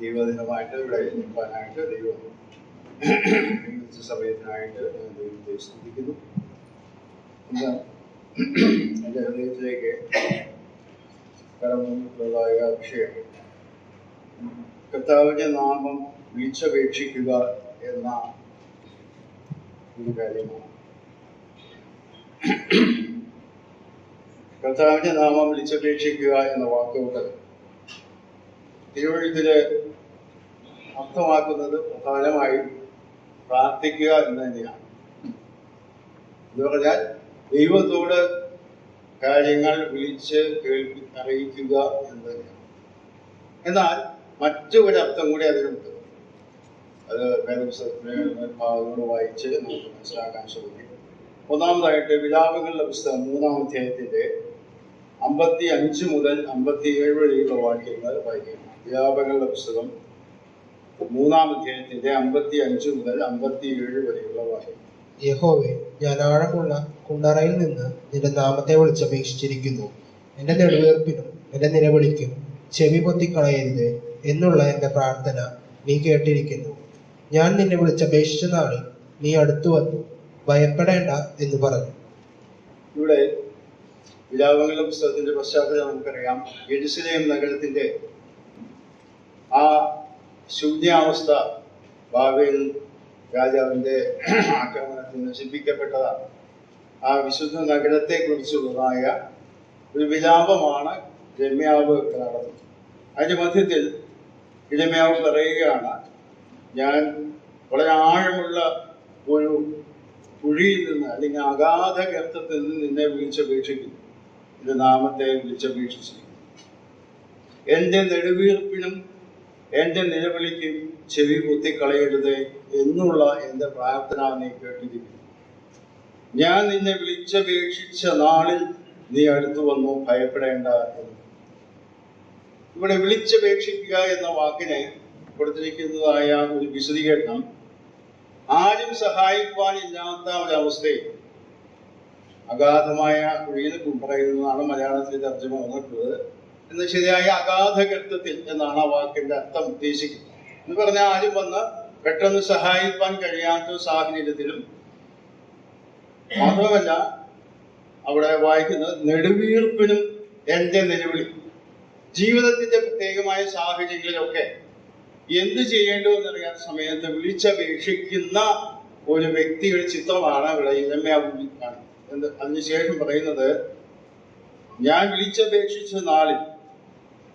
ദൈവദിനമായിട്ട് ഇവിടെ നിൽക്കാനായിട്ട് ദൈവം സമയത്തിനായിട്ട് ദൈവത്തെ സ്തുതിക്കുന്നു. ഇന്ന് എൻ്റെ ഹൃദയത്തിലേക്ക് കടന്നുള്ളതായ വിഷയം കർത്താവിൻ്റെ നാമം വിളിച്ചപേക്ഷിക്കുക എന്ന ഒരു കാര്യമാണ്. കർത്താവിൻ്റെ നാമം വിളിച്ചപേക്ഷിക്കുക എന്ന വാക്കുകൊണ്ട് തിരുവഴുത്തില് അർത്ഥമാക്കുന്നത് പ്രധാനമായും പ്രാർത്ഥിക്കുക എന്ന് തന്നെയാണ്. എന്ന് പറഞ്ഞാൽ ദൈവത്തോട് കാര്യങ്ങൾ വിളിച്ച് അറിയിക്കുക എന്ന് തന്നെയാണ്. എന്നാൽ മറ്റു ഒരർത്ഥം കൂടി അതിനുണ്ട്. അത് വേദപുസ്തകത്തിലെ ഭാഗങ്ങൾ വായിച്ച് നമുക്ക് മനസ്സിലാക്കാൻ ശ്രമിക്കും. ഒന്നാമതായിട്ട് വിലാപങ്ങളുടെ പുസ്തകം 3-ാം അധ്യായത്തിന്റെ 55 മുതൽ 57 വരെയുള്ള വാക്യങ്ങൾ വായിക്കണം. വിലാപങ്ങളുടെ പുസ്തകം 3-ാം അധ്യായത്തിന്റെ 55 മുതൽ 57 വരെയുള്ള വാക്യം. യഹോവേ, ഞാൻ ആഴമുള്ള കുണ്ടറയിൽ നിന്ന് നിന്റെ നാമത്തെ വിളിച്ചപേക്ഷിച്ചിരിക്കുന്നു. എന്റെ നെടുവീർപ്പിനും എന്റെ നിലവിളിക്കും ചെവി പൊത്തിക്കളയരുത് എന്നുള്ള എന്റെ പ്രാർത്ഥന നീ കേട്ടിരിക്കുന്നു. ഞാൻ നിന്നെ വിളിച്ചപേക്ഷിച്ച നാളിൽ നീ അടുത്തു വന്നു, ഭയപ്പെടേണ്ട എന്ന് പറഞ്ഞു. ഇവിടെ വിലാപങ്ങളുടെ പുസ്തകത്തിന്റെ പശ്ചാത്തലം നമുക്കറിയാം. യെരുശലേം നഗരത്തിന്റെ ആ ശൂന്യാവസ്ഥ ബാബേൽ രാജാവിന്റെ ആക്രമണത്തിൽ നശിപ്പിക്കപ്പെട്ടതാണ്. ആ വിശുദ്ധ നഗരത്തെ കുറിച്ചുള്ളതായ ഒരു വിലാപമാണ് യിരെമ്യാവ് നടത്തുന്നത്. അതിന്റെ മധ്യത്തിൽ യിരെമ്യാവ് പറയുകയാണ്, ഞാൻ വളരെ ആഴമുള്ള ഒരു കുഴിയിൽ നിന്ന് അല്ലെങ്കിൽ അഗാധ ഗർത്തത്തിൽ നിന്ന് നിന്നെ വിളിച്ചപേക്ഷിക്കുന്നു, നിന്റെ നാമത്തെ വിളിച്ചപേക്ഷിച്ചിരിക്കുന്നു. എൻ്റെ നെടുവീർപ്പിനും എൻ്റെ നിലവിളിക്കും ചെവി പൊത്തിക്കളയരുത് എന്നുള്ള എൻ്റെ പ്രാർത്ഥന നീ കേട്ടിരിക്കുന്നു. ഞാൻ നിന്നെ വിളിച്ചപേക്ഷിച്ച നാളിൽ നീ അടുത്തു വന്നു, ഭയപ്പെടേണ്ട എന്ന്. ഇവിടെ വിളിച്ചപേക്ഷിക്കുക എന്ന വാക്കിനെ കൊടുത്തിരിക്കുന്നതായ ഒരു വിശദീകരണം ആരും സഹായിക്കുവാനില്ലാത്ത ഒരവസ്ഥയിൽ അഗാധമായ കുഴിയിൽ പറയുന്നതാണ് മലയാളത്തിൽ തർജ്ജമ വന്നിട്ടുള്ളത്. എന്ന് ശരിയായ അഗാധ ഗർത്തത്തിൽ എന്നാണ് ആ വാക്കിന്റെ അർത്ഥം ഉദ്ദേശിക്കുന്നത്. എന്ന് പറഞ്ഞാൽ ആരും വന്ന് പെട്ടെന്ന് സഹായിക്കാൻ കഴിയാത്ത സാഹചര്യത്തിലും മാത്രമല്ല അവിടെ വായിക്കുന്നത് നെടുവീർപ്പിനും എൻ്റെ നിലവിളി. ജീവിതത്തിന്റെ പ്രത്യേകമായ സാഹചര്യങ്ങളിലൊക്കെ എന്ത് ചെയ്യേണ്ടതെന്നറിയാത്ത സമയത്ത് വിളിച്ചപേക്ഷിക്കുന്ന ഒരു വ്യക്തിയുടെ ചിത്രമാണ് ഇവിടെ യിരെമ്യാവ് കാണുന്നത്. അതിനുശേഷം പറയുന്നത്, ഞാൻ വിളിച്ചപേക്ഷിച്ച നാളിൽ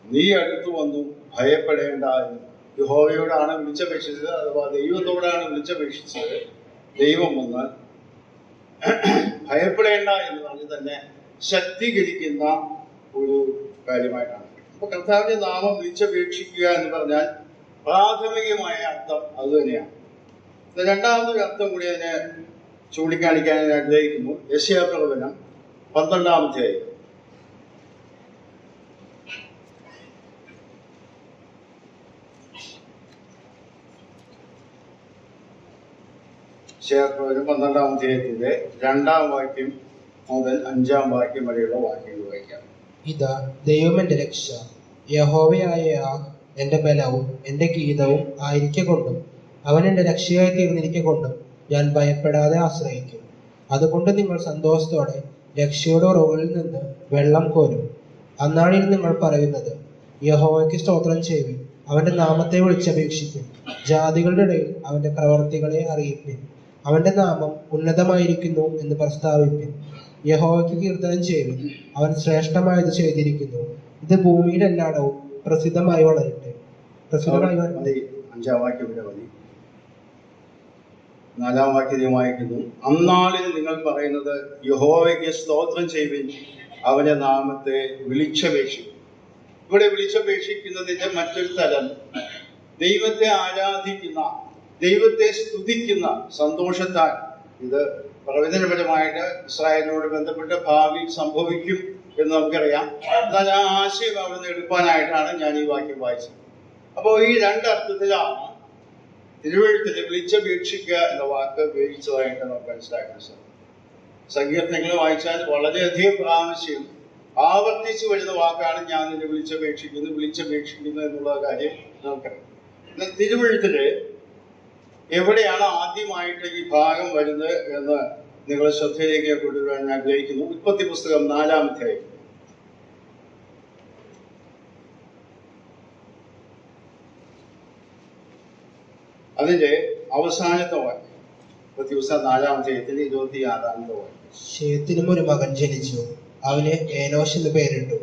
നീ അടുത്തു വന്നു, ഭയപ്പെടേണ്ട എന്ന്. യഹോവയോടാണ് വിളിച്ചപേക്ഷിച്ചത്, അഥവാ ദൈവത്തോടാണ് വിളിച്ചപേക്ഷിച്ചത്. ദൈവം വന്ന് ഭയപ്പെടേണ്ട എന്ന് പറഞ്ഞ് തന്നെ ശക്തീകരിക്കുന്ന ഒരു കാര്യമായിട്ടാണ്. അപ്പൊ കർത്താവിന്റെ നാമം വിളിച്ചപേക്ഷിക്കുക എന്ന് പറഞ്ഞാൽ പ്രാഥമികമായ അർത്ഥം അത് തന്നെയാണ്. രണ്ടാമതൊരു അർത്ഥം കൂടി അതിനെ ചൂണ്ടിക്കാണിക്കാൻ ഞാൻ ആഗ്രഹിക്കുന്നു. യെശയ്യാപ്രവചനം 12-ാം അധ്യായം. യെശയ്യാപ്രവചനം 12-ാം അധ്യായത്തിന്റെ 2-ാം വാക്യം മുതൽ 5-ാം വാക്യം വരെയുള്ള വാക്യങ്ങൾ വായിക്കാം. ഇതാ ദൈവം എന്റെ രക്ഷ, യഹോവയായ എന്റെ ബലവും എന്റെ ഗീതവും ആയിരിക്കൊണ്ടും അവൻ എന്റെ രക്ഷയായി തീർന്നിരിക്കൊണ്ടും ഞാൻ ഭയപ്പെടാതെ ആശ്രയിക്കും. അതുകൊണ്ട് നിങ്ങൾ സന്തോഷത്തോടെ രക്ഷയുടെ ഉറവുകളിൽ നിന്ന് വെള്ളം കോരും. അന്നാളിൽ നിങ്ങൾ പറയുന്നത്, യഹോവയ്ക്ക് സ്തോത്രം ചെയ്യുവിൻ, അവന്റെ നാമത്തെ വിളിച്ചപേക്ഷിക്കും, ജാതികളുടെ ഇടയിൽ അവന്റെ പ്രവർത്തികളെ അറിയിപ്പിൻ, അവന്റെ നാമം ഉന്നതമായിരിക്കുന്നു എന്ന് പ്രസ്താവിപ്പിൻ. യഹോവയ്ക്ക് കീർത്തനം ചെയ്യുവിൻ, അവൻ ശ്രേഷ്ഠമായത് ചെയ്തിരിക്കുന്നു, ഇത് ഭൂമിയിൽ എല്ലായിടവും പ്രസിദ്ധമായി വളരട്ടെ. 5-ാം വാക്യം വരെ മതി. 4-ാം വാക്യം വായിക്കുന്നു, അന്നാളിൽ നിങ്ങൾ പറയുന്നത്, യഹോവയ്ക്ക് സ്തോത്രം ചെയ്യുവിൻ, അവന്റെ നാമത്തെ വിളിച്ചപേക്ഷിക്കും. ഇവിടെ വിളിച്ചപേക്ഷിക്കുന്നതിന്റെ മറ്റൊരു തലം ദൈവത്തെ ആരാധിക്കുന്ന, ദൈവത്തെ സ്തുതിക്കുന്ന സന്തോഷത്താൽ. ഇത് പ്രവചനപരമായിട്ട് ഇസ്രായേലിനോട് ബന്ധപ്പെട്ട് ഭാവിയിൽ സംഭവിക്കും എന്ന് നമുക്കറിയാം. എന്നാൽ ആ ആശയം അവിടുന്ന് എടുക്കാനായിട്ടാണ് ഞാൻ ഈ വാക്യം വായിച്ചത്. അപ്പോൾ ഈ രണ്ടർത്ഥത്തിലാണ് തിരുവഴുത്തിൽ വിളിച്ചപേക്ഷിക്കുക എന്ന വാക്ക് ഉപയോഗിച്ചതായിട്ട് നമുക്ക് മനസ്സിലാക്കാൻ സാധിക്കും. സങ്കീർത്തനങ്ങൾ വായിച്ചാൽ വളരെയധികം പ്രാവശ്യം ആവർത്തിച്ചു വരുന്ന വാക്കാണ് ഞാൻ നിന്നെ വിളിച്ചപേക്ഷിക്കുന്നു എന്നുള്ള കാര്യം നമുക്കറിയാം. തിരുവഴുത്തില് എവിടെയാണ് ആദ്യമായിട്ട് ഈ ഭാഗം വരുന്നത് എന്ന് നിങ്ങൾ ശ്രദ്ധയിലേക്ക് കൊണ്ടുവരാൻ ഞാൻ ആഗ്രഹിക്കുന്നു. ഉൽപ്പത്തി പുസ്തകം 4-ാം അധ്യായം. അതിന്റെ അവസാനത്തെ വാക്യം. ഉൽപ്പത്തി പുസ്തകം 4-ാം അധ്യായത്തിന്റെ 26-ാമത്തെ വാക്യം. ശേത്തിനും ഒരു മകൻ ജനിച്ചു, അവന് ഏനോശ് എന്ന് പേരിട്ടു.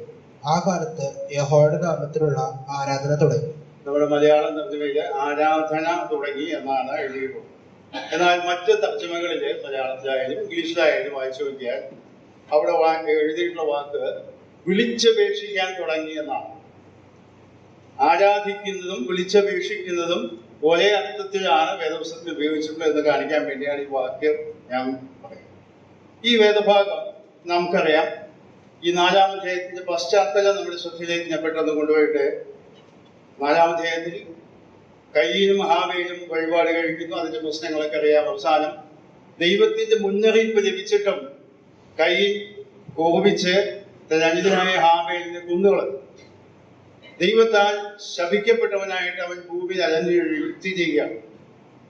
ആ കാലത്ത് യഹോവയുടെ നാമത്തിലുള്ള ആരാധന തുടങ്ങി. നമ്മുടെ മലയാളം തർജ്ജമയില് ആരാധന തുടങ്ങി എന്നാണ് എഴുതിയിട്ടുള്ളത്. എന്നാൽ മറ്റ് തർജ്ജമകളില് മലയാളത്തിലായാലും ഇംഗ്ലീഷിലായാലും വായിച്ചു നോക്കിയാൽ അവിടെ എഴുതിയിട്ടുള്ള വാക്ക് വിളിച്ചപേക്ഷിക്കാൻ തുടങ്ങി എന്നാണ്. ആരാധിക്കുന്നതും വിളിച്ചപേക്ഷിക്കുന്നതും ഒരേ അർത്ഥത്തിലാണ് വേദപുസ്തകത്തിൽ ഉപയോഗിച്ചിട്ടുള്ളത് എന്ന് കാണിക്കാൻ വേണ്ടിയാണ് ഈ വാക്യം ഞാൻ പറയുന്നത്. ഈ വേദഭാഗം നമുക്കറിയാം. ഈ 4-ാം അധ്യായത്തിന്റെ പശ്ചാത്തലം നമ്മുടെ ശ്രദ്ധയിലേക്ക് ഞാൻ പെട്ടെന്ന് കൊണ്ടുപോയിട്ട്, 4-ാം അധ്യായത്തിൽ കയ്യിനും ഹാബേലും വഴിപാട് കഴിക്കുന്നു. അതിന്റെ പ്രശ്നങ്ങളൊക്കെ അറിയാം. അവസാനം ദൈവത്തിന്റെ മുന്നറിയിപ്പ് ലഭിച്ചിട്ടും കയ്യിൽ കോപിച്ച് തന്റെ അനുജനായ ഹാബേലിനെ കൊന്നുകളഞ്ഞു. ദൈവത്താൽ ശപിക്കപ്പെട്ടവനായിട്ട് അവൻ ഭൂമിയിൽ അലഞ്ഞിരിക്കുകയാണ്.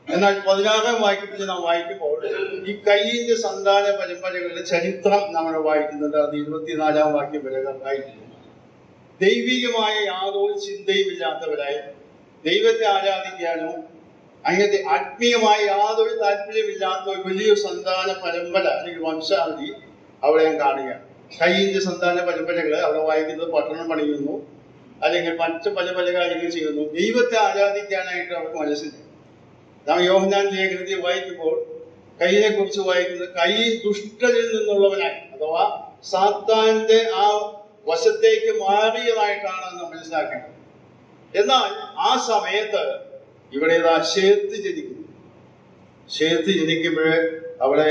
എന്നാൽ 16-ാം വാക്യത്തിൽ നാം വായിക്കുമ്പോൾ ഈ കയ്യിന്റെ സന്താന പരമ്പരകളുടെ ചരിത്രം നമ്മൾ വായിക്കുന്നുണ്ട്. അത് 24-ാം വാക്യം വരെ വായിക്കുന്നു. ദൈവികമായ യാതൊരു ചിന്തയും ഇല്ലാത്തവരായി ദൈവത്തെ ആരാധിക്കാനോ അങ്ങനത്തെ ആത്മീയമായ യാതൊരു താല്പര്യമില്ലാത്ത ഒരു വലിയ സന്താന പരമ്പര അല്ലെങ്കിൽ വംശാവലി അവിടെ ഞാൻ കാണുകയാണ്. കയ്യിന്റെ സന്താന പരമ്പരകള് അവിടെ വായിക്കുന്നത് പട്ടണം പണിയുന്നു, അല്ലെങ്കിൽ മറ്റു പല പല കാര്യങ്ങൾ ചെയ്യുന്നു. ദൈവത്തെ ആരാധിക്കാനായിട്ട് അവർക്ക് മനസ്സില്ല. നാം യോഹന്നാൻ ലേഖനത്തിൽ വായിക്കുമ്പോൾ കയ്യിനെ കുറിച്ച് വായിക്കുന്നത് കൈ ദുഷ്ടനിൽ നിന്നുള്ളവനായി, അഥവാ സാത്താന്റെ ആ വശത്തേക്ക് മാറിയതായിട്ടാണ് നാം മനസ്സിലാക്കേണ്ടത്. എന്നാൽ ആ സമയത്ത് ഇവിടെ ശേത്ത് ജനിക്കുന്നു. ശേത്ത് ജനിക്കുമ്പോൾ അവിടെ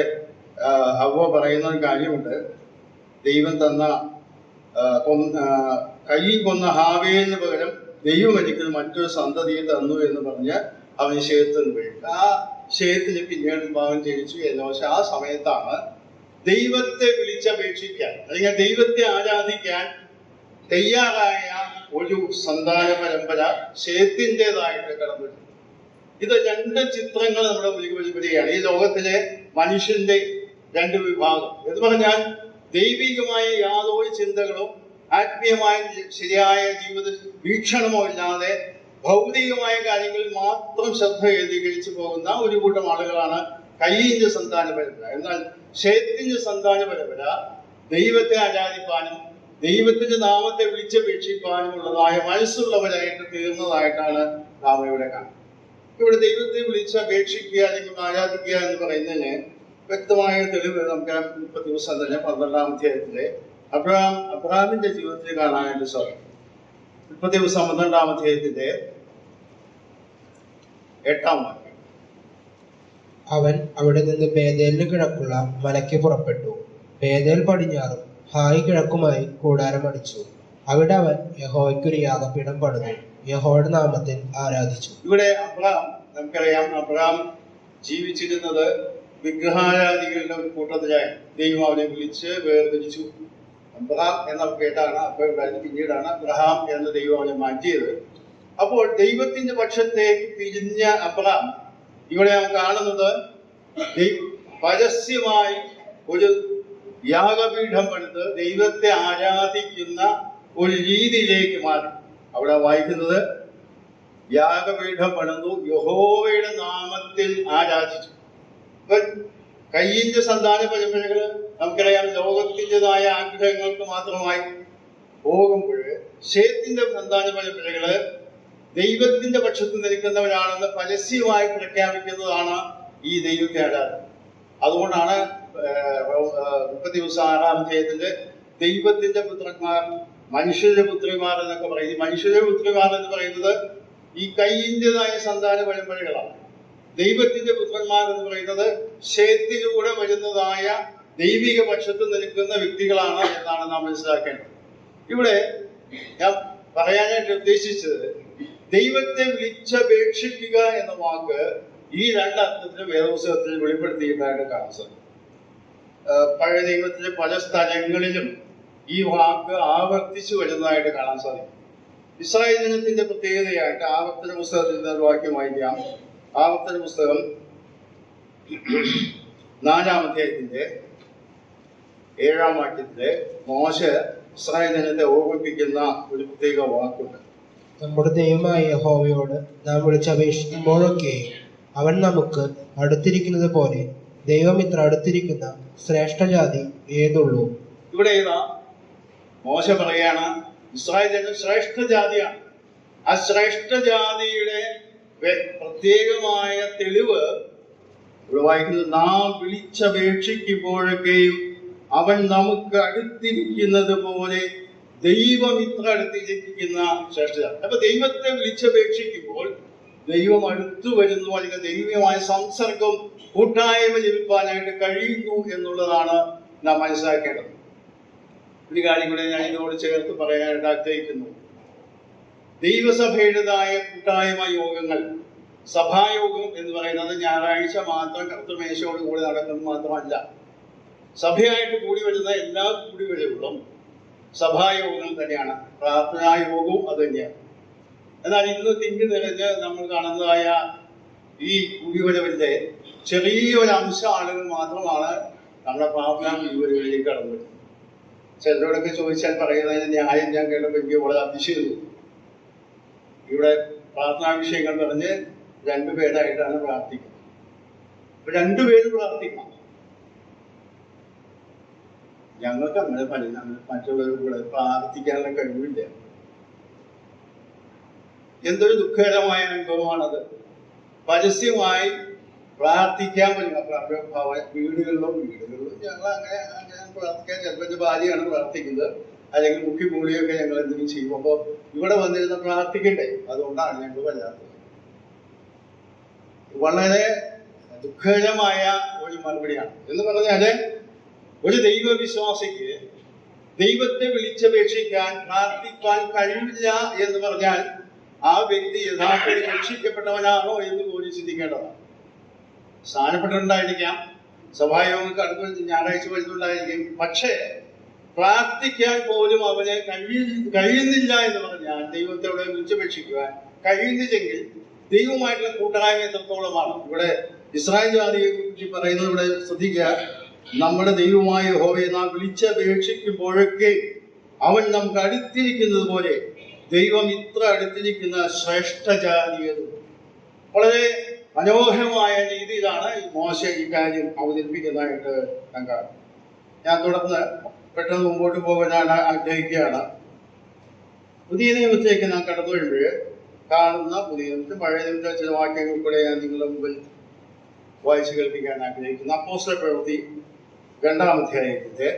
ഹവ്വ പറയുന്ന ഒരു കാര്യമുണ്ട്. ദൈവം തന്ന കയ്യിൽ കൊന്ന ഹാവേലിന് പകരം ദൈവം എനിക്ക് മറ്റൊരു സന്തതിയെ തന്നു എന്ന് പറഞ്ഞ് അവന് ശേത്തിന് വീഴും. ആ ശേത്തിന് പിന്നീട് ഭാവം ജനിച്ചു എന്നോശ. ആ സമയത്താണ് ദൈവത്തെ വിളിച്ചപേക്ഷിക്കാൻ അല്ലെങ്കിൽ ദൈവത്തെ ആരാധിക്കാൻ തയ്യാറായ ഒരു സന്താന പരമ്പര ശേത്തിൻ്റെതായിട്ട് കടന്നു. ഇത് 2 ചിത്രങ്ങൾ നമ്മുടെ മുന്നിൽ വരികയാണ്. ഈ ലോകത്തിലെ മനുഷ്യന്റെ 2 വിഭാഗം എന്ന് പറഞ്ഞാൽ ദൈവികമായ യാതൊരു ചിന്തകളോ ആത്മീയമായ ശരിയായ ജീവിത വീക്ഷണമോ ഇല്ലാതെ ഭൗതികമായ കാര്യങ്ങളിൽ മാത്രം ശ്രദ്ധ കേന്ദ്രീകരിച്ചു പോകുന്ന ഒരു കൂട്ടം ആളുകളാണ് കയ്യിന്റെ സന്താന പരമ്പര. എന്നാൽ ശേത്തിന്റെ സന്താന പരമ്പര ദൈവത്തെ ആരാധിക്കാനും ദൈവത്തിന്റെ നാമത്തെ വിളിച്ചപേക്ഷിക്കാനും ഉള്ളതായ മനസ്സുള്ളവരായിട്ട് തീർന്നതായിട്ടാണ് നാം ഇവിടെ കാണുന്നത്. ഇവിടെ ദൈവത്തെ വിളിച്ചപേക്ഷിക്കുക അല്ലെങ്കിൽ ആരാധിക്കുക എന്ന് പറയുന്നതിന് വ്യക്തമായ തെളിവ് നമുക്ക് 30 ദിവസം തന്നെ 12-ാം അധ്യായത്തിലെ അബ്രഹാമിന്റെ ജീവിതത്തിൽ കാണാനായിട്ട് സാധിക്കും. 30 ദിവസം 12-ാം അധ്യായത്തിന്റെ 8-ാം വാക്യം. അവൻ അവിടെ നിന്ന് ബേതേലിന് കിഴക്കുള്ള മലയ്ക്ക് പുറപ്പെട്ടു. ബേതേൽ പടിഞ്ഞാറും ഹായി കിഴക്കുമായി കൂടാരം അടിച്ചു. അവിടെ അവൻ യഹോവയ്ക്കൊരു യാഗപീഠം പണിതു, യഹോവയുടെ നാമത്തിൽ ആരാധിച്ചു. ഇവിടെ അബ്രഹാം, നമുക്കറിയാം, അബ്രഹാം ജീവിച്ചിരുന്നത് വിഗ്രഹാരാധികളുടെ ഒരു കൂട്ടത്തിലായി. ദൈവം അവനെ വിളിച്ച് വേർതിരിച്ചു. അബ്രഹാം എന്ന പേരാണ് അപ്പോൾ പിന്നീടാണ് അബ്രഹാം എന്ന ദൈവം അവനെ മാറ്റിയത്. അപ്പോൾ ദൈവത്തിന്റെ പക്ഷത്തേക്ക് തിരിഞ്ഞ അബ്രഹാം ഇവിടെ നാം കാണുന്നത് പരസ്യമായി ഒരു യാഗപീഠം പണിത് ദൈവത്തെ ആരാധിക്കുന്ന ഒരു രീതിയിലേക്ക് മാറി. അവിടെ വായിക്കുന്നത് യാഗപീഠം പണിതു, യഹോവയുടെ നാമത്തിൽ ആരാധിച്ചു. കയ്യിന്റെ സന്താന പരമ്പരകള് നമുക്കറിയാം ലോകത്തിൻ്റെതായ ആഗ്രഹങ്ങൾക്ക് മാത്രമായി പോകുമ്പോൾ ശേത്തിന്റെ സന്താന പരമ്പരകള് ദൈവത്തിന്റെ പക്ഷത്ത് നിൽക്കുന്നവരാണെന്ന് പരസ്യമായി പ്രഖ്യാപിക്കുന്നതാണ് ഈ ദൈവത്തെ ആരാധന. അതുകൊണ്ടാണ് 30 ദിവസം 6-ാം അധ്യായത്തിന്റെ ദൈവത്തിന്റെ പുത്രന്മാർ മനുഷ്യരുടെ പുത്രിമാർ എന്നൊക്കെ പറയുന്നത്. മനുഷ്യരുടെ പുത്രിമാർ എന്ന് പറയുന്നത് ഈ കയ്യിൻ്റെതായ സന്താന പരമ്പരകളാണ്. ദൈവത്തിന്റെ പുത്രന്മാർ എന്ന് പറയുന്നത് ശേത്തിലൂടെ വരുന്നതായ ദൈവിക പക്ഷത്ത് നിൽക്കുന്ന വ്യക്തികളാണ് എന്നാണ് നാം മനസ്സിലാക്കേണ്ടത്. ഇവിടെ ഞാൻ പറയാനായിട്ട് ഉദ്ദേശിച്ചത് ദൈവത്തെ വിളിച്ചപേക്ഷിക്കുക എന്ന വാക്ക് ഈ 2 അർത്ഥത്തിലും വേദപുസ്തകത്തിൽ വെളിപ്പെടുത്തിയതായിട്ട് കാണാൻ സാധിക്കും. പഴയ നിയമത്തിലെ പല സ്ഥലങ്ങളിലും ഈ വാക്ക് ആവർത്തിച്ചു വരുന്നതായിട്ട് കാണാൻ സാധിക്കും. ഇസ്രായേൽ ജനത്തിന്റെ പ്രത്യേകതയായിട്ട് ആവർത്തന പുസ്തകത്തിൽ നിന്ന് ഒരു വാക്യം വായിക്കാം. ആവർത്തന പുസ്തകം 4-ാം അധ്യായത്തിന്റെ 7-ാം വാക്യത്തില് മോശെ ഇസ്രായേൽ ജനത്തെ ഓർമ്മിപ്പിക്കുന്ന ഒരു പ്രത്യേക വാക്കുണ്ട്. നമ്മുടെ ദൈവമായ യഹോവയോട് നാം വിളിച്ചപേക്ഷിക്കുമ്പോഴൊക്കെ അവൻ നമുക്ക് അടുത്തിരിക്കുന്നത് പോലെ ദൈവം ഇത്ര അടുത്തിരിക്കുന്ന ശ്രേഷ്ഠജാതി ഏതുള്ളൂ. ഇവിടെ ഏതാ മോശ പറയാണ്, ഇസ്രായേൽ ജനം ശ്രേഷ്ഠ ജാതിയാണ്. ആ ശ്രേഷ്ഠ ജാതിയുടെ പ്രത്യേകമായ തെളിവ് ഇവിടെ വായിക്കുന്നത്, നാം വിളിച്ചപേക്ഷിക്കുമ്പോഴൊക്കെയും അവൻ നമുക്ക് അടുത്തിരിക്കുന്നത് പോലെ ദൈവം ഇത്ര അടുത്തിരിക്കുന്ന ശ്രേഷ്ഠ ജാതി. അപ്പൊ ദൈവത്തെ വിളിച്ചപേക്ഷിക്കുമ്പോൾ ദൈവം അടുത്തു വരുന്നു, അല്ലെങ്കിൽ ദൈവമായ സംസർഗം കൂട്ടായ്മ ലഭിക്കാനായിട്ട് കഴിയുന്നു എന്നുള്ളതാണ് നാം മനസ്സിലാക്കേണ്ടത്. ഒരു കാര്യം കൂടെ ഞാൻ ഇതിനോട് ചേർത്ത് പറയാനായിട്ട് ആഗ്രഹിക്കുന്നു. ദൈവസഭയുടേതായ കൂട്ടായ്മ യോഗങ്ങൾ, സഭായോഗം എന്ന് പറയുന്നത് ഞായറാഴ്ച മാത്രം കർത്തൃമേശയോട് കൂടി നടക്കുന്നത് മാത്രമല്ല. സഭയായിട്ട് കൂടി വരുന്ന എല്ലാ കൂടിവരവുകളും സഭായോഗങ്ങൾ തന്നെയാണ്. പ്രാർത്ഥനാ യോഗവും അത് തന്നെയാണ്. എന്നാൽ ഇന്ന് തിങ്ങി നിറഞ്ഞ് നമ്മൾ കാണുന്നതായ ഈ കൂടിവരവിന്റെ ചെറിയൊരു അംശം ആളുകൾ മാത്രമാണ് നമ്മുടെ പ്രാർത്ഥനാ കൂടിവരവിലേക്ക് കടന്നു വരുന്നത്. ചിലരോടൊക്കെ ചോദിച്ചാൽ പറയുന്നതിന് ന്യായം ഞാൻ കേട്ടപ്പോൾ എനിക്ക് വളരെ അതിശയം. ഇവിടെ പ്രാർത്ഥനാ വിഷയങ്ങൾ പറഞ്ഞ് 2 പേരായിട്ടാണ് പ്രാർത്ഥിക്കുന്നത്. അപ്പൊ 2 പേര് പ്രാർത്ഥിക്കണം. ഞങ്ങൾക്ക് അങ്ങനെ മറ്റുള്ളവർ കൂടെ പ്രാർത്ഥിക്കാനുള്ള കഴിവില്ല. എന്തൊരു ദുഃഖകരമായ അനുഭവമാണത്. പരസ്യമായി പ്രാർത്ഥിക്കാൻ പറ്റില്ല. വീടുകളിലും ഞങ്ങൾ അങ്ങനെ പ്രാർത്ഥിക്കാൻ, ചിലപ്പോൾ എൻ്റെ ഭാര്യയാണ് പ്രാർത്ഥിക്കുന്നത്, അല്ലെങ്കിൽ മുഖ്യമൂളിയൊക്കെ ഞങ്ങൾ എന്തെങ്കിലും ചെയ്യും. അപ്പോൾ ഇവിടെ വന്നിരുന്ന് പ്രാർത്ഥിക്കണ്ടേ, അതുകൊണ്ടാണ് ഞങ്ങൾ വല്ലാത്തത്. വളരെ ദുഃഖകരമായ ഒരു മറുപടിയാണ്. എന്ന് പറഞ്ഞാല് ഒരു ദൈവവിശ്വാസിക്ക് ദൈവത്തെ വിളിച്ചപേക്ഷിക്കാൻ, പ്രാർത്ഥിക്കാൻ കഴിവില്ല എന്ന് പറഞ്ഞാൽ ആ വ്യക്തി യഥാർത്ഥത്തിൽ രക്ഷിക്കപ്പെട്ടവനാണോ എന്ന് പോലും ചിന്തിക്കേണ്ടതാണ്. സ്ഥാനപ്പെട്ടിട്ടുണ്ടായിരിക്കാം, സഭായോഗങ്ങൾക്ക് അടുത്ത് ഞായറാഴ്ച വരുന്നുണ്ടായിരിക്കും, പക്ഷേ പ്രാർത്ഥിക്കാൻ പോലും അവന് കഴിയുന്നില്ല എന്ന് പറഞ്ഞാൽ, ദൈവത്തെ അവിടെ വിളിച്ചപേക്ഷിക്കുവാൻ കഴിയുന്നില്ലെങ്കിൽ ദൈവമായിട്ടുള്ള കൂട്ടായ്മ എത്രത്തോളമാണ്. ഇവിടെ ഇസ്രായേൽ ജാതിയെ കുറിച്ച് പറയുന്നത് ഇവിടെ ശ്രദ്ധിക്കുക. നമ്മുടെ ദൈവമായ യഹോവയെ നാം വിളിച്ചപേക്ഷിക്കുമ്പോഴൊക്കെ അവൻ നമുക്ക് അടുത്തിരിക്കുന്നത് പോലെ ദൈവം ഇത്ര അടുത്തിരിക്കുന്ന ശ്രേഷ്ഠ ജാതിയത്. വളരെ മനോഹരമായ രീതിയിലാണ് മോശ ഈ കാര്യം അവതരിപ്പിക്കുന്നതായിട്ട് ഞാൻ കാണും. ഞാൻ തുടർന്ന് പെട്ടെന്ന് മുമ്പോട്ട് പോകാൻ ആഗ്രഹിക്കുകയാണ്. പുതിയ നിയമത്തിലേക്ക് നാം കടന്നു വരുമ്പോൾ കാണുന്ന പുതിയ നിയമത്തിൽ പഴയ നിയമത്തിലെ ചില വാക്യങ്ങൾ കൂടെ ഞാൻ നിങ്ങളുടെ മുമ്പിൽ വായിച്ചു കേൾപ്പിക്കാൻ ആഗ്രഹിക്കുന്നു. അപ്പോസ്തല പ്രവൃത്തി 2-ാം അധ്യായത്തിന്റെ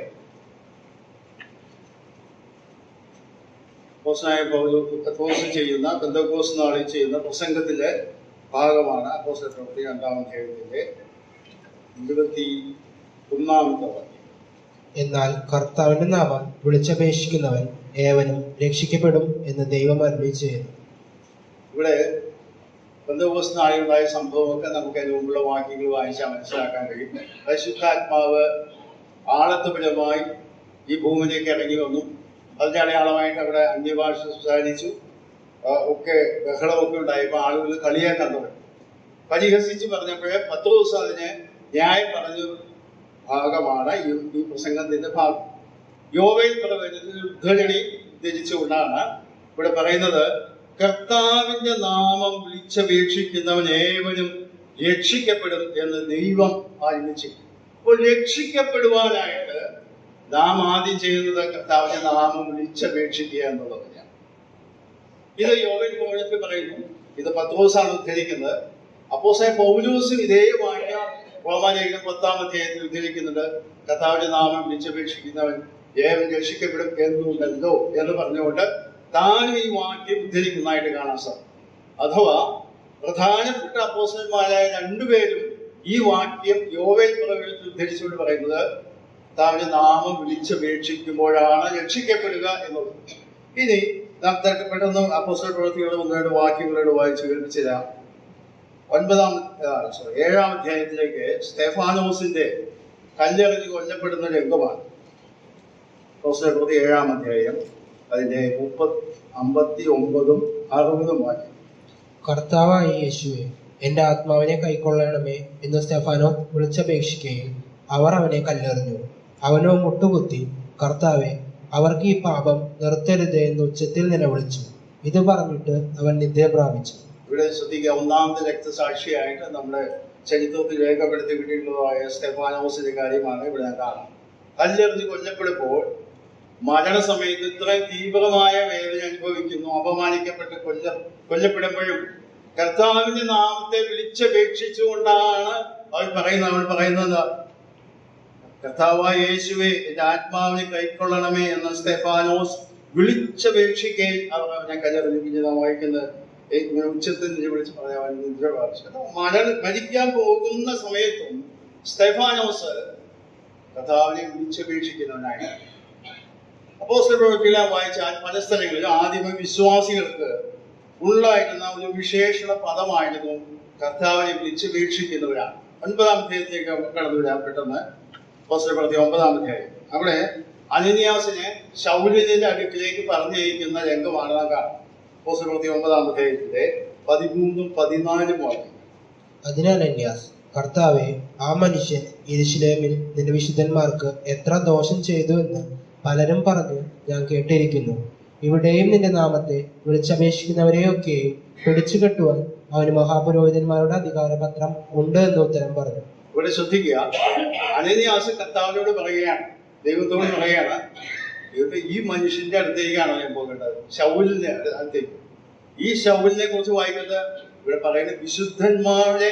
അപ്പോസ്തലനായ പൗലോസ് ചെയ്യുന്ന പെന്തക്കോസ്ത് നാളിൽ ചെയ്യുന്ന പ്രസംഗത്തിലെ ഭാഗമാണ് അപ്പോസ്തല പ്രവൃത്തി 2-ാം അധ്യായത്തിന്റെ 21-ാമത്തെ വാക്യം. എന്നാൽ കർത്താവിന്റെ നാമം വിളിച്ചപേക്ഷിക്കുന്നവൻ ഏവനും രക്ഷിക്കപ്പെടും എന്ന് ദൈവം അരുളി ചെയ്യുന്നു. ഇവിടെ പെന്തക്കോസ്ത് നാളിലുണ്ടായ സംഭവമൊക്കെ നമുക്ക് അതിന് മുമ്പുള്ള വാക്യങ്ങൾ വായിച്ചാൽ മനസ്സിലാക്കാൻ കഴിയും. പരിശുദ്ധാത്മാവ് ആളത്വപരമായി ഈ ഭൂമിയിലേക്ക് ഇറങ്ങി വന്നു. അതിന്റെ അടയാളമായിട്ട് അവിടെ അന്യഭാഷ സംസാരിച്ചു, ഒക്കെ ബഹളമൊക്കെ ഉണ്ടായപ്പോൾ ആളുകൾ കളിയാക്കാൻ തുടങ്ങി. പരിഹസിച്ച് പറഞ്ഞപ്പോഴേ പത്രോസ് അതിനെ ന്യായം പറഞ്ഞ ഭാഗമാണ് ഈ പ്രസംഗത്തിന്റെ ഭാഗം. യോവേൽ പ്രവചനത്തിൽ ഉദ്ധരണി ധരിച്ചുകൊണ്ടാണ് ഇവിടെ പറയുന്നത്, കർത്താവിന്റെ നാമം വിളിച്ചപേക്ഷിക്കുന്നവൻ ഏവനും രക്ഷിക്കപ്പെടും എന്ന് ദൈവം ആരംഭിച്ചു. അപ്പോൾ രക്ഷിക്കപ്പെടുവാനായിട്ട് നാം ആദ്യം ചെയ്യുന്നത് കർത്താവിന്റെ നാമം വിളിച്ചപേക്ഷിക്കുക എന്നുള്ളത് തന്നെയാണ്. ഇത് യോവേൽ പ്രവചനത്തിൽ പറയുന്നു, ഇത് പത്രോസാണ് ഉദ്ധരിക്കുന്നത്. അപ്പോസ്തലൻ പൗലോസും ഇതേ വാക്യം റോമാലേഖനം 10-ാം അധ്യായത്തിൽ ഉദ്ധരിക്കുന്നുണ്ട്. കർത്താവിന്റെ നാമം വിളിച്ചപേക്ഷിക്കുന്നവൻ ഏവൻ രക്ഷിക്കപ്പെടും എന്നുണ്ടല്ലോ എന്ന് പറഞ്ഞുകൊണ്ട് താനും ഈ വാക്യം ഉദ്ധരിക്കുന്നതായിട്ട് കാണാൻ സാധിക്കും. അഥവാ പ്രധാനപ്പെട്ട അപ്പോസ്തലന്മാരായ 2 പേരും ഈ വാക്യം യോവേൽ പ്രവചനത്തിൽ ഉദ്ധരിച്ചുകൊണ്ട് പറയുന്നത് കർത്താവിന്റെ നാമം വിളിച്ചപേക്ഷിക്കുമ്പോഴാണ് രക്ഷിക്കപ്പെടുക എന്നുള്ളത്. ഇനി നാം പെട്ടെന്ന് അപ്പോസ്തല പ്രവൃത്തികളുടെ 1-2 വാക്യങ്ങളോട് വായിച്ച് കേൾപ്പിച്ചില്ല. 7-ാം അധ്യായത്തിലേക്ക് സ്തെഫാനോസിന്റെ കല്ലെറിഞ്ഞ് കൊല്ലപ്പെടുന്ന രംഗമാണ്. അപ്പോസ്തല പ്രവൃത്തി 7-ാം അധ്യായം അതിന്റെ 59 60 വാക്യം. കർത്താവായ യേശുവെ, എന്റെ ആത്മാവിനെ കൈക്കൊള്ളണമേ എന്ന് സ്തെഫാനോസ് വിളിച്ചപേക്ഷിക്കുകയും അവർ അവനെ കല്ലെറിഞ്ഞു. അവനോ മുട്ടുകുത്തി, കർത്താവെ, അവർക്ക് ഈ പാപം നിർത്തരുത് എന്ന് ഉച്ചത്തിൽ നിലവിളിച്ചു. ഇത് പറഞ്ഞിട്ട് അവൻ നിദ്ര പ്രാപിച്ചു. ഇവിടെ ശ്രദ്ധിക്കുക, ഒന്നാമത്തെ രക്തസാക്ഷിയായിട്ട് നമ്മുടെ ചരിത്രത്തിൽ രേഖപ്പെടുത്തി കിട്ടിയിട്ടുള്ളതായ സ്തെഫാനോസിന്റെ കാര്യമാണ് ഇവിടെ കാണാം. കല്ലെറിഞ്ഞ് കൊല്ലപ്പെടുമ്പോൾ മരണസമയത്ത് ഇത്രയും തീവ്രമായ വേദന അനുഭവിക്കുന്നു. അപമാനിക്കപ്പെട്ട് കൊല്ലപ്പെടുമ്പോഴും കർത്താവിന്റെ നാമത്തെ വിളിച്ചപേക്ഷിച്ചുകൊണ്ടാണ് അവൻ പറയുന്നത് കർത്താവായ യേശുവേ, എന്റെ ആത്മാവിനെ കൈക്കൊള്ളണമേ എന്ന സ്തെഫാനോസ് വിളിച്ചപേക്ഷിക്കുകയും അവർ അവനെ കല്ലെറിഞ്ഞു. പിന്നെ നാം വായിക്കുന്നത് ഉച്ചത്തിൽ വിളിച്ച് പറയാൻ നിദ്ര പ്രാപിച്ചു. മരിക്കാൻ പോകുന്ന സമയത്തും സ്തെഫാനോസ് കർത്താവിനെ വിളിച്ചപേക്ഷിക്കുന്നവനായി. അപ്പോസ്തല പ്രവൃത്തിയെല്ലാം വായിച്ചാൽ പല സ്ഥലങ്ങളിലും ആദിമ വിശ്വാസികൾക്ക് ഉള്ളായിരുന്ന ഒരു വിശേഷണ പദമായിരുന്നു കർത്താവിനെ വിളിച്ചപേക്ഷിക്കുന്നവരാണ്. 9-ാം അധ്യായത്തിലേക്ക് കടന്നു വരാൻ പെട്ടെന്ന്. അപ്പോസ്തല പ്രവൃത്തി 9-ാം അധ്യായം. അവിടെ അനന്യാസിനെ ശൗലിന്റെ അടുക്കിലേക്ക് പറഞ്ഞയക്കുന്ന രംഗമാണ് നാം കാണുന്നത്. അപ്പോസ്തല പ്രവൃത്തി 9-ാം അധ്യായത്തിന്റെ 13-ഉം 14-ഉം വാക്യം. അതിനാൽ അനന്യാസ്, കർത്താവെ, ആ മനുഷ്യൻ യെരൂശലേമിൽ നിന്റെ വിശുദ്ധന്മാർക്ക് എത്ര ദോഷം ചെയ്തു എന്ന് പലരും പറഞ്ഞു ഞാൻ കേട്ടിരിക്കുന്നു. ഇവിടെയും നിന്റെ നാമത്തെ വിളിച്ചപേക്ഷിക്കുന്നവരെയൊക്കെയും പിടിച്ചു കെട്ടുവാൻ അവന് മഹാപുരോഹിതന്മാരുടെ അധികാരപത്രം ഉണ്ട് എന്ന് ഉത്തരം പറഞ്ഞു. ഇവിടെ ശ്രദ്ധിക്കുക, അനന്യാസ് കർത്താവിനോട് പറയുകയാണ്, ദൈവത്തോട് പറയുകയാണ്, ഈ മനുഷ്യന്റെ അടുത്തേക്കാണ് ഞാൻ പോകേണ്ടത്, ശൗലിന്റെ അടുത്തേക്ക്. ഈ ശൗലിനെ കുറിച്ച് വായിക്കുന്നത് ഇവിടെ പറയുന്നത് വിശുദ്ധന്മാരുടെ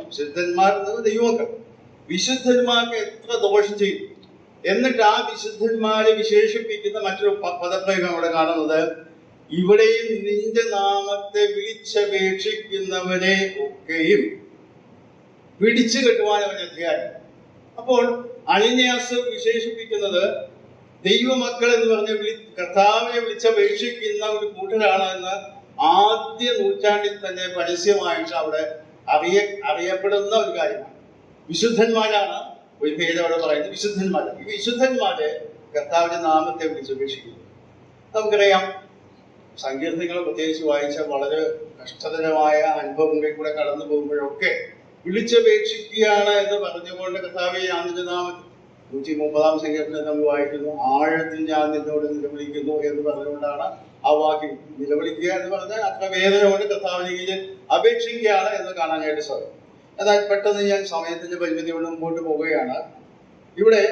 വിശുദ്ധന്മാർ ദൈവമക്കൾ വിശുദ്ധന്മാർക്ക് എത്ര ദോഷം ചെയ്തു. എന്നിട്ട് ആ വിശുദ്ധന്മാരെ വിശേഷിപ്പിക്കുന്ന മറ്റൊരു പദപ്രയോഗം അവിടെ കാണുന്നത്, ഇവിടെയും നിന്റെ നാമത്തെ വിളിച്ചപേക്ഷിക്കുന്നവരെ ഒക്കെയും പിടിച്ചു കെട്ടുവാൻ അവന് അധികാരം. അപ്പോൾ അനന്യാസ് വിശേഷിപ്പിക്കുന്നത് ദൈവമക്കൾ എന്ന് പറഞ്ഞ് കർത്താവിനെ വിളിച്ചപേക്ഷിക്കുന്ന ഒരു കൂട്ടരാണ് എന്ന് ആദ്യ നൂറ്റാണ്ടിൽ തന്നെ പരസ്യമായിട്ട് അവിടെ അറിയപ്പെടുന്ന ഒരു കാര്യമാണ്. വിശുദ്ധന്മാരാണ് ഒരു പേര് അവിടെ പറയുന്നത്, വിശുദ്ധന്മാരാണ്. ഈ വിശുദ്ധന്മാരെ കർത്താവിന്റെ നാമത്തെ വിളിച്ചപേക്ഷിക്കുന്നു. നമുക്കറിയാം, സങ്കീർത്തനങ്ങൾ പ്രത്യേകിച്ച് വായിച്ചാൽ വളരെ കഷ്ടതരമായ അനുഭവങ്ങളിൽ കൂടെ കടന്നു പോകുമ്പോഴൊക്കെ വിളിച്ചപേക്ഷിക്കുകയാണ് എന്ന് പറഞ്ഞുകൊണ്ട് കർത്താവെ ഞാൻ നിന്റെ നാമത്തിൽ 130-ാം സങ്കീർത്തനം നമ്മൾ വായിക്കുന്നു, ആഴത്തിൽ ഞാൻ നിന്നോട് നിലവിളിക്കുന്നു എന്ന് പറഞ്ഞുകൊണ്ടാണ് ആ വാക്യം. നിലവിളിക്കുക എന്ന് പറഞ്ഞാൽ അത്ര വേദന കൊണ്ട് കർത്താവിനെ അപേക്ഷിക്കുകയാണ് എന്ന് കാണാനായിട്ട് സാധിക്കും. എന്നാൽ പെട്ടെന്ന് ഞാൻ സമയത്തിന്റെ പരിമിതി കൊണ്ട് മുമ്പോട്ട് പോവുകയാണ്. ഇവിടെ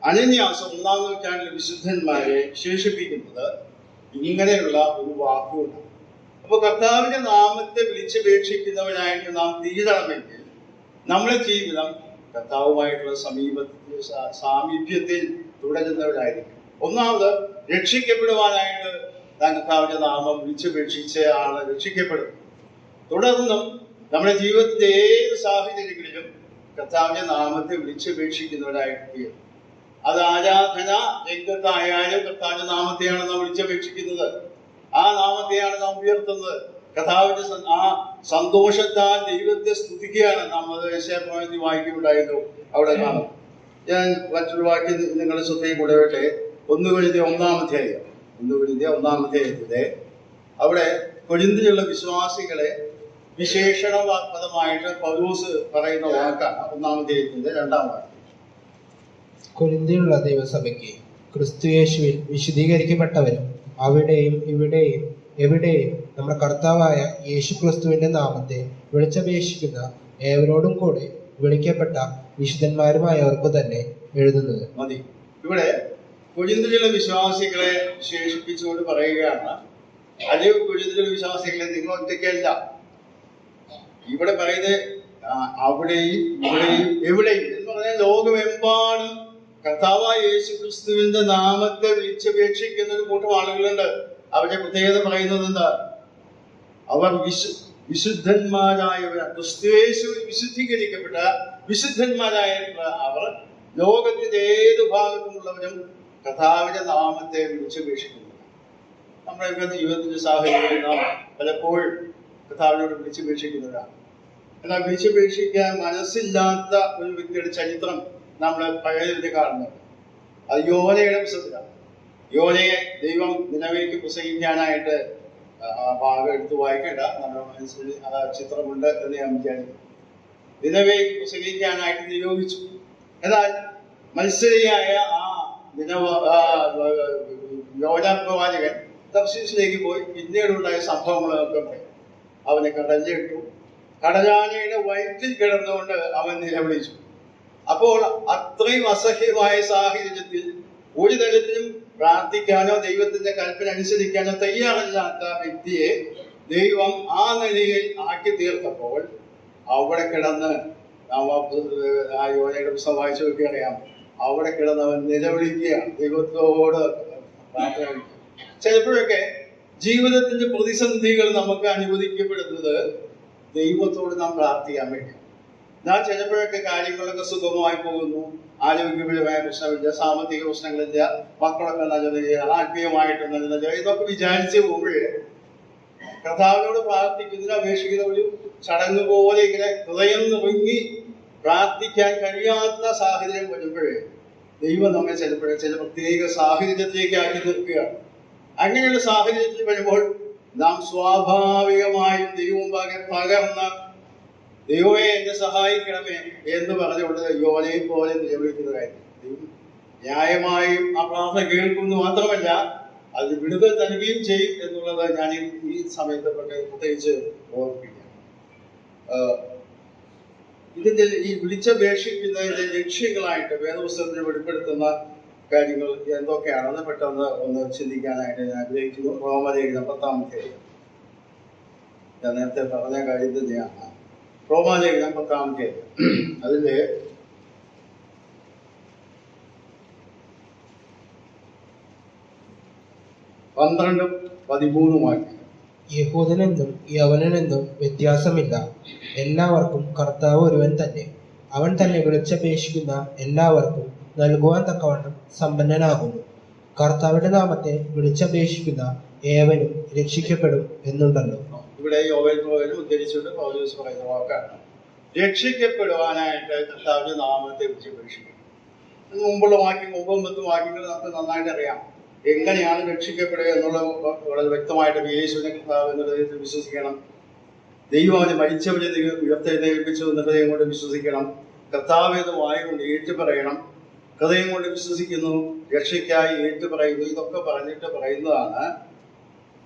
അനന്യാസ് 1-ാം നൂറ്റാണ്ടിലെ വിശുദ്ധന്മാരെ വിശേഷിപ്പിക്കുന്നത് ഇങ്ങനെയുള്ള ഒരു വാക്കുകൊണ്ട്. അപ്പൊ കർത്താവിന്റെ നാമത്തെ വിളിച്ചപേക്ഷിക്കുന്നവരായിട്ട് നാം തീരണമെങ്കിൽ നമ്മുടെ ജീവിതം കർത്താവുമായിട്ടുള്ള സാമീപ്യത്തിൽ തുടരുന്നവരായിരിക്കും. ഒന്നാമത്, രക്ഷിക്കപ്പെടുവാനായിട്ട് താൻ കർത്താവിന്റെ നാമം വിളിച്ചപേക്ഷിച്ച ആള് രക്ഷിക്കപ്പെടും. തുടർന്നും നമ്മുടെ ജീവിതത്തിന്റെ ഏത് സാഹചര്യങ്ങളിലും കർത്താവിന്റെ നാമത്തെ വിളിച്ചപേക്ഷിക്കുന്നവരായിട്ട്, അത് ആരാധന രംഗത്തായാലും കർത്താവിന്റെ നാമത്തെയാണ് നാം വിളിച്ചപേക്ഷിക്കുന്നത്. ആ നാമത്തെയാണ് നാം ഉയർത്തുന്നത്. കർത്താവിന്റെ ആ സന്തോഷത്താൽ ദൈവത്തെ സ്തുതിക്കുകയാണ് നാം. അത് യെശയ്യാപ്രവചനത്തിൽ വായിക്കുകയുണ്ടായിരുന്നു, അവിടെ കാണും. ഞാൻ മറ്റൊരു വാക്യം നിങ്ങളുടെ ശ്രദ്ധയിൽ കൊണ്ടുവരട്ടെ. 1 കൊരിന്ത്യർ 1-ാം അധ്യായം. 1 കൊരിന്ത്യർ 1-ാം അധ്യായത്തിലെ അവിടെ കൊരിന്തിലുള്ള വിശ്വാസികളെ വിശേഷണ പദമായിട്ട് പൗലോസ് പറയുന്ന വാക്കാണ് 1-ാം അധ്യായത്തിന്റെ 2-ാം വാക്യം. കൊരിന്തിലുള്ള ദൈവസഭയ്ക്ക് ക്രിസ്തു യേശുവിൽ വിശുദ്ധീകരിക്കപ്പെട്ടവരും അവിടെയും ഇവിടെയും എവിടെയും നമ്മുടെ കർത്താവായ യേശു ക്രിസ്തുവിന്റെ നാമത്തെ വിളിച്ചപേക്ഷിക്കുന്ന ഏവരോടും കൂടെ വിളിക്കപ്പെട്ട വിശുദ്ധന്മാരുമായവർക്ക് തന്നെ എഴുതുന്നത്. മതി. ഇവിടെ കൊരിന്തിലുള്ള വിശ്വാസികളെ വിശേഷിപ്പിച്ചുകൊണ്ട് പറയുകയാണ്, അല്ലെങ്കിൽ കൊരിന്തിലുള്ള വിശ്വാസികളെ നിങ്ങൾ ഒറ്റയ്ക്കല്ല. ഇവിടെ പറയുന്നത് അവിടെയും ഇവിടെയും എവിടെയും എന്ന് പറഞ്ഞാൽ ലോകമെമ്പാടും കർത്താവായ യേശു ക്രിസ്തുവിന്റെ നാമത്തെ വിളിച്ചപേക്ഷിക്കുന്ന ഒരു കൂട്ടം ആളുകളുണ്ട്. അവരുടെ പ്രത്യേകത പറയുന്നത് എന്താ? അവർ വിശുദ്ധന്മാരായവരാണ്. ക്രിസ്തുയേശു വിശുദ്ധീകരിക്കപ്പെട്ട വിശുദ്ധന്മാരായിട്ടുള്ള അവർ ലോകത്തിന്റെ ഏത് ഭാഗത്തുമുള്ളവരും കർത്താവിന്റെ നാമത്തെ വിളിച്ചപേക്ഷിക്കുന്നു. നമ്മുടെയൊക്കെ ജീവിതത്തിന്റെ സാഹചര്യത്തിൽ നാം പലപ്പോഴും കർത്താവിനോട് വിളിച്ചപേക്ഷിക്കുന്നവരാണ്. എന്നാൽ വിളിച്ചപേക്ഷിക്കാൻ മനസ്സില്ലാത്ത ഒരു വ്യക്തിയുടെ ചരിത്രം നമ്മൾ പഴയതിൽ കാണുന്നുണ്ട്. അത് യോനയുടെ പുസ്തകത്തിലാണ്. യോനയെ ദൈവം നിനവേക്ക് പ്രസംഗിക്കാനായിട്ട് ആ ഭാഗം എടുത്ത് വായിക്കേണ്ട, നമ്മുടെ മനസ്സിൽ ആ ചിത്രമുണ്ട് എന്ന് ഞാൻ വിചാരിക്കുന്നു. നിനവെ പ്രസംഗിക്കാനായിട്ട് നിയോഗിച്ചു. എന്നാൽ മത്സരിയായ ആ യോനാ പ്രവാചകൻ തർശീശിലേക്ക് പോയി പിന്നീടുണ്ടായ സംഭവങ്ങളൊക്കെ അവനെ കടലിലിട്ടു. കടലാനയുടെ വയറ്റിൽ കിടന്നുകൊണ്ട് അവൻ നിലവിളിച്ചു. അപ്പോൾ അത്രയും അസഹ്യമായ സാഹചര്യത്തിൽ ഒരു തരത്തിലും പ്രാർത്ഥിക്കാനോ ദൈവത്തിന്റെ കൽപ്പന അനുസരിക്കാനോ തയ്യാറല്ലാത്ത വ്യക്തിയെ ദൈവം ആ നിലയിൽ ആക്കി തീർത്തപ്പോൾ അവിടെ കിടന്ന് ആ യോനയുടെ പുസ്തകം വായിച്ചു നോക്കി അറിയാം. അവിടെ കിടന്ന് അവൻ നിലവിളിക്കുകയാണ്, ദൈവത്തോട് പ്രാർത്ഥന. ചിലപ്പോഴൊക്കെ ജീവിതത്തിന്റെ പ്രതിസന്ധികൾ നമുക്ക് അനുവദിക്കപ്പെടുന്നത് ദൈവത്തോട് നാം പ്രാർത്ഥിക്കാൻ വേണ്ടി. എന്നാൽ ചിലപ്പോഴൊക്കെ കാര്യങ്ങളൊക്കെ സുഗമമായി പോകുന്നു, ആരോഗ്യപരമായ പ്രശ്നമില്ല, സാമ്പത്തിക പ്രശ്നങ്ങളില്ല, മക്കളൊക്കെ നല്ല നിലയിലാണ്, ആത്മീയമായിട്ട് നല്ല നില, ഇതൊക്കെ വിചാരിച്ച് പോകുമ്പോഴേ കർത്താവിനോട് പ്രാർത്ഥിക്കുന്നതിന് അപേക്ഷിക്കുന്ന ഒരു ചടങ്ങ് പോലെ ഇങ്ങനെ ഹൃദയം നിറങ്ങി പ്രാർത്ഥിക്കാൻ കഴിയാത്ത സാഹചര്യം വരുമ്പോഴേ ദൈവം നമ്മെ ചിലപ്പോഴേ ചില പ്രത്യേക സാഹചര്യത്തിലേക്ക് ആക്കി നിർത്തുകയാണ്. അങ്ങനെയുള്ള സാഹചര്യത്തിൽ വരുമ്പോൾ നാം സ്വാഭാവികമായും ദൈവമുമ്പാകെ തകർന്ന് ദൈവമേ എന്നെ സഹായിക്കണമേ എന്ന് പറഞ്ഞുകൊണ്ട് യോനയെ പോലെ നിലവിളിക്കുന്നതായിരുന്നു. ദൈവം ന്യായമായും ആ പ്രാർത്ഥന കേൾക്കുന്നു, മാത്രമല്ല അത് വിടുതൽ നൽകുകയും ചെയ്യും എന്നുള്ളത് ഞാൻ ഈ സമയത്ത് പ്രത്യേകിച്ച് ഓർപ്പിക്കാം. ഇതിന്റെ ഈ വിളിച്ചപേക്ഷിക്കുന്നതിന്റെ ലക്ഷ്യങ്ങളായിട്ട് വേദപുസ്തകത്തിൽ വെളിപ്പെടുത്തുന്ന കാര്യങ്ങൾ എന്തൊക്കെയാണെന്ന് പെട്ടെന്ന് ഒന്ന് ചിന്തിക്കാനായിട്ട് ഞാൻ ആഗ്രഹിക്കുന്നു. റോമാലേഖനം 10-ാം അധ്യായം, ഞാൻ നേരത്തെ പറഞ്ഞ കാര്യം തന്നെയാണ്. റോമാലേഖനം 10-ാം അധ്യായം, അതിന്റെ 12-13 വാക്യം. യഹൂദനെന്നും യവനനെന്നും വ്യത്യാസമില്ല, എല്ലാവർക്കും കർത്താവ് ഒരുവൻ തന്നെ. അവൻ തന്നെ വിളിച്ചപേക്ഷിക്കുന്ന എല്ലാവർക്കും നൽകുവാൻ തക്കവണ്ണം സമ്പന്നനാകുന്നു. കർത്താവിന്റെ നാമത്തെ വിളിച്ചപേക്ഷിക്കുന്ന ഏവനും രക്ഷിക്കപ്പെടും എന്നുണ്ടല്ലോ. ഇവിടെ യോവേൽ പ്രവചനം ഉദ്ധരിച്ചുകൊണ്ട് പൗലോസ് പറയുന്ന വാക്കാണ് രക്ഷിക്കപ്പെടുവാനായിട്ട് കർത്താവിന്റെ നാമത്തെ വിളിച്ചപേക്ഷിക്കും. മുമ്പുള്ള വാക്യങ്ങൾ 9 വാക്യങ്ങൾ നമുക്ക് നന്നായിട്ട് അറിയാം എങ്ങനെയാണ് രക്ഷിക്കപ്പെടുക എന്നുള്ളത് വളരെ വ്യക്തമായിട്ട്. യേശുവിനെ കർത്താവ് എന്ന ഹൃദയത്തിൽ വിശ്വസിക്കണം, ദൈവം അവനെ മരിച്ചവരെ ഉയർത്തെഴുന്നേൽപ്പിച്ചു എന്ന ഹൃദയം കൊണ്ട് വിശ്വസിക്കണം, കർത്താവ് എന്ന് വായ കൊണ്ട് ഏറ്റുപറയണം, ഹൃദയം കൊണ്ട് വിശ്വസിക്കുന്നു, രക്ഷയ്ക്കായി ഏറ്റുപറയുന്നു. ഇതൊക്കെ പറഞ്ഞിട്ട് പറയുന്നതാണ്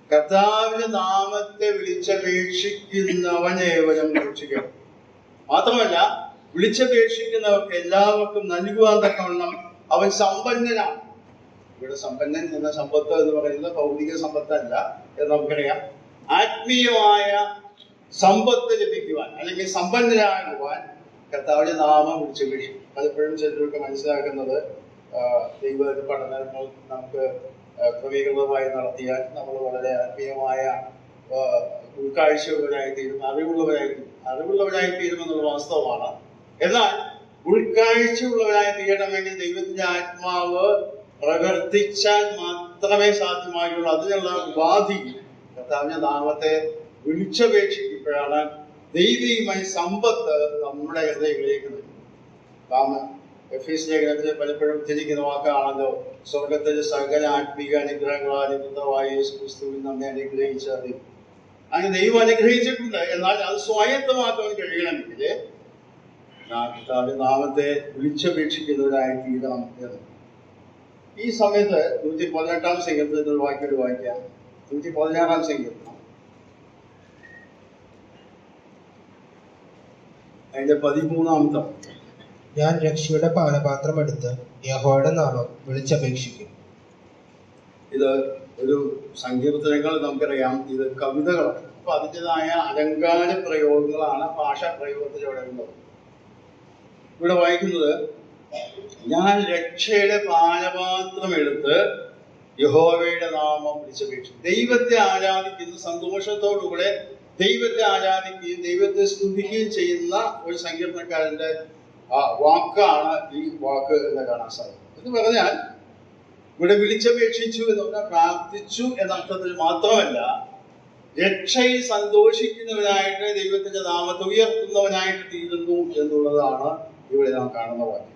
കർത്താവിന്റെ നാമത്തെ വിളിച്ചപേക്ഷിക്കുന്നവനേവനും രക്ഷിക്കണം. മാത്രമല്ല വിളിച്ചപേക്ഷിക്കുന്നവർക്ക് എല്ലാവർക്കും നൽകുവാൻ തക്കവണ്ണം അവൻ സമ്പന്നനാണ്. ഇവിടെ സമ്പന്നൻ എന്ന സമ്പത്ത് എന്ന് പറയുന്നത് ഭൗതിക സമ്പത്തല്ല എന്ന് നമുക്കറിയാം. ആത്മീയമായ സമ്പത്ത് ലഭിക്കുവാൻ അല്ലെങ്കിൽ സമ്പന്നരാകുവാൻ കർത്താവിന്റെ നാമം വിളിച്ചപേക്ഷിക്കും. പലപ്പോഴും ചിലർക്ക് മനസ്സിലാക്കുന്നത് ദൈവ പഠനങ്ങൾ നമുക്ക് ക്രമീകൃതമായി നടത്തിയാൽ നമ്മൾ വളരെ ആത്മീയമായ ഉൾക്കാഴ്ചയുള്ളവരായിത്തീരും, അറിവുള്ളവരായിത്തീരും എന്നുള്ള വാസ്തവമാണ്. എന്നാൽ ഉൾക്കാഴ്ചയുള്ളവരായി തീരണമെങ്കിൽ ദൈവത്തിന്റെ ആത്മാവ് പ്രവർത്തിച്ചാൽ മാത്രമേ സാധ്യമായുള്ളൂ. അതിനുള്ള ഉപാധി കർത്താവിന്റെ നാമത്തെ വിളിച്ചപേക്ഷിക്കുമ്പോഴാണ് ദൈവികമായ സമ്പത്ത് നമ്മുടെ ഹൃദയങ്ങളിലേക്ക് വരും. കാരണം എഫീസ് ലേഖനത്തിൽ പലപ്പോഴും ഉദ്ധരിക്കുന്ന വാക്കാണല്ലോ, സ്വർഗത്തിലെ സകല ആത്മീക അനുഗ്രഹങ്ങളാൽ യേശു ക്രിസ്തുവിൽ നമ്മെ അനുഗ്രഹിച്ചത്. അങ്ങനെ ദൈവം അനുഗ്രഹിച്ചിട്ടുണ്ട്. എന്നാൽ അത് സ്വായത്തമാക്കാൻ കഴിയണമെങ്കിൽ കർത്താവിന്റെ നാമത്തെ വിളിച്ചപേക്ഷിക്കുന്നവരായി തീരണം എന്ന്. ഈ സമയത്ത് 118-ാം സങ്കീർത്തനത്തിൽ വായിക്കാം. 116-ാം സങ്കീർത്തനം അതിന്റെ 13-ാമത്തെ. ഞാൻ രക്ഷയുടെ പാനപാത്രം എടുത്ത് യഹോവയുടെ നാമം വിളിച്ചപേക്ഷിക്കും. ഇത് ഒരു സങ്കീർത്തനങ്ങൾ നമുക്കറിയാം, ഇത് കവിതകളാണ്. അപ്പൊ അതിൻ്റെതായ അലങ്കാര പ്രയോഗങ്ങളാണ് ഭാഷാ പ്രയോഗത്തിലൂടെ ഉള്ളത്. ഇവിടെ വായിക്കുന്നത് ഞാൻ രക്ഷയുടെ പാനപാത്രം എടുത്ത് യഹോവയുടെ നാമം വിളിച്ചപേക്ഷിക്കും. ദൈവത്തെ ആരാധിക്കുന്ന സന്തോഷത്തോടുകൂടെ ദൈവത്തെ ആരാധിക്കുകയും ദൈവത്തെ സ്തുതിക്കുകയും ചെയ്യുന്ന ഒരു സങ്കീർത്തനക്കാരന്റെ വാക്കാണ് ഈ വാക്ക് എന്ന് കാണാൻ സാധിക്കും. എന്ന് പറഞ്ഞാൽ ഇവിടെ വിളിച്ചപേക്ഷിച്ചു എന്ന് പറഞ്ഞാൽ പ്രാർത്ഥിച്ചു എന്ന അർത്ഥത്തിൽ മാത്രമല്ല, രക്ഷയിൽ സന്തോഷിക്കുന്നവനായിട്ട് ദൈവത്തിന്റെ നാമത്തെ ഉയർത്തുന്നവനായിട്ട് തീരുന്നു എന്നുള്ളതാണ് ഇവിടെ നാം കാണുന്ന വാക്യം.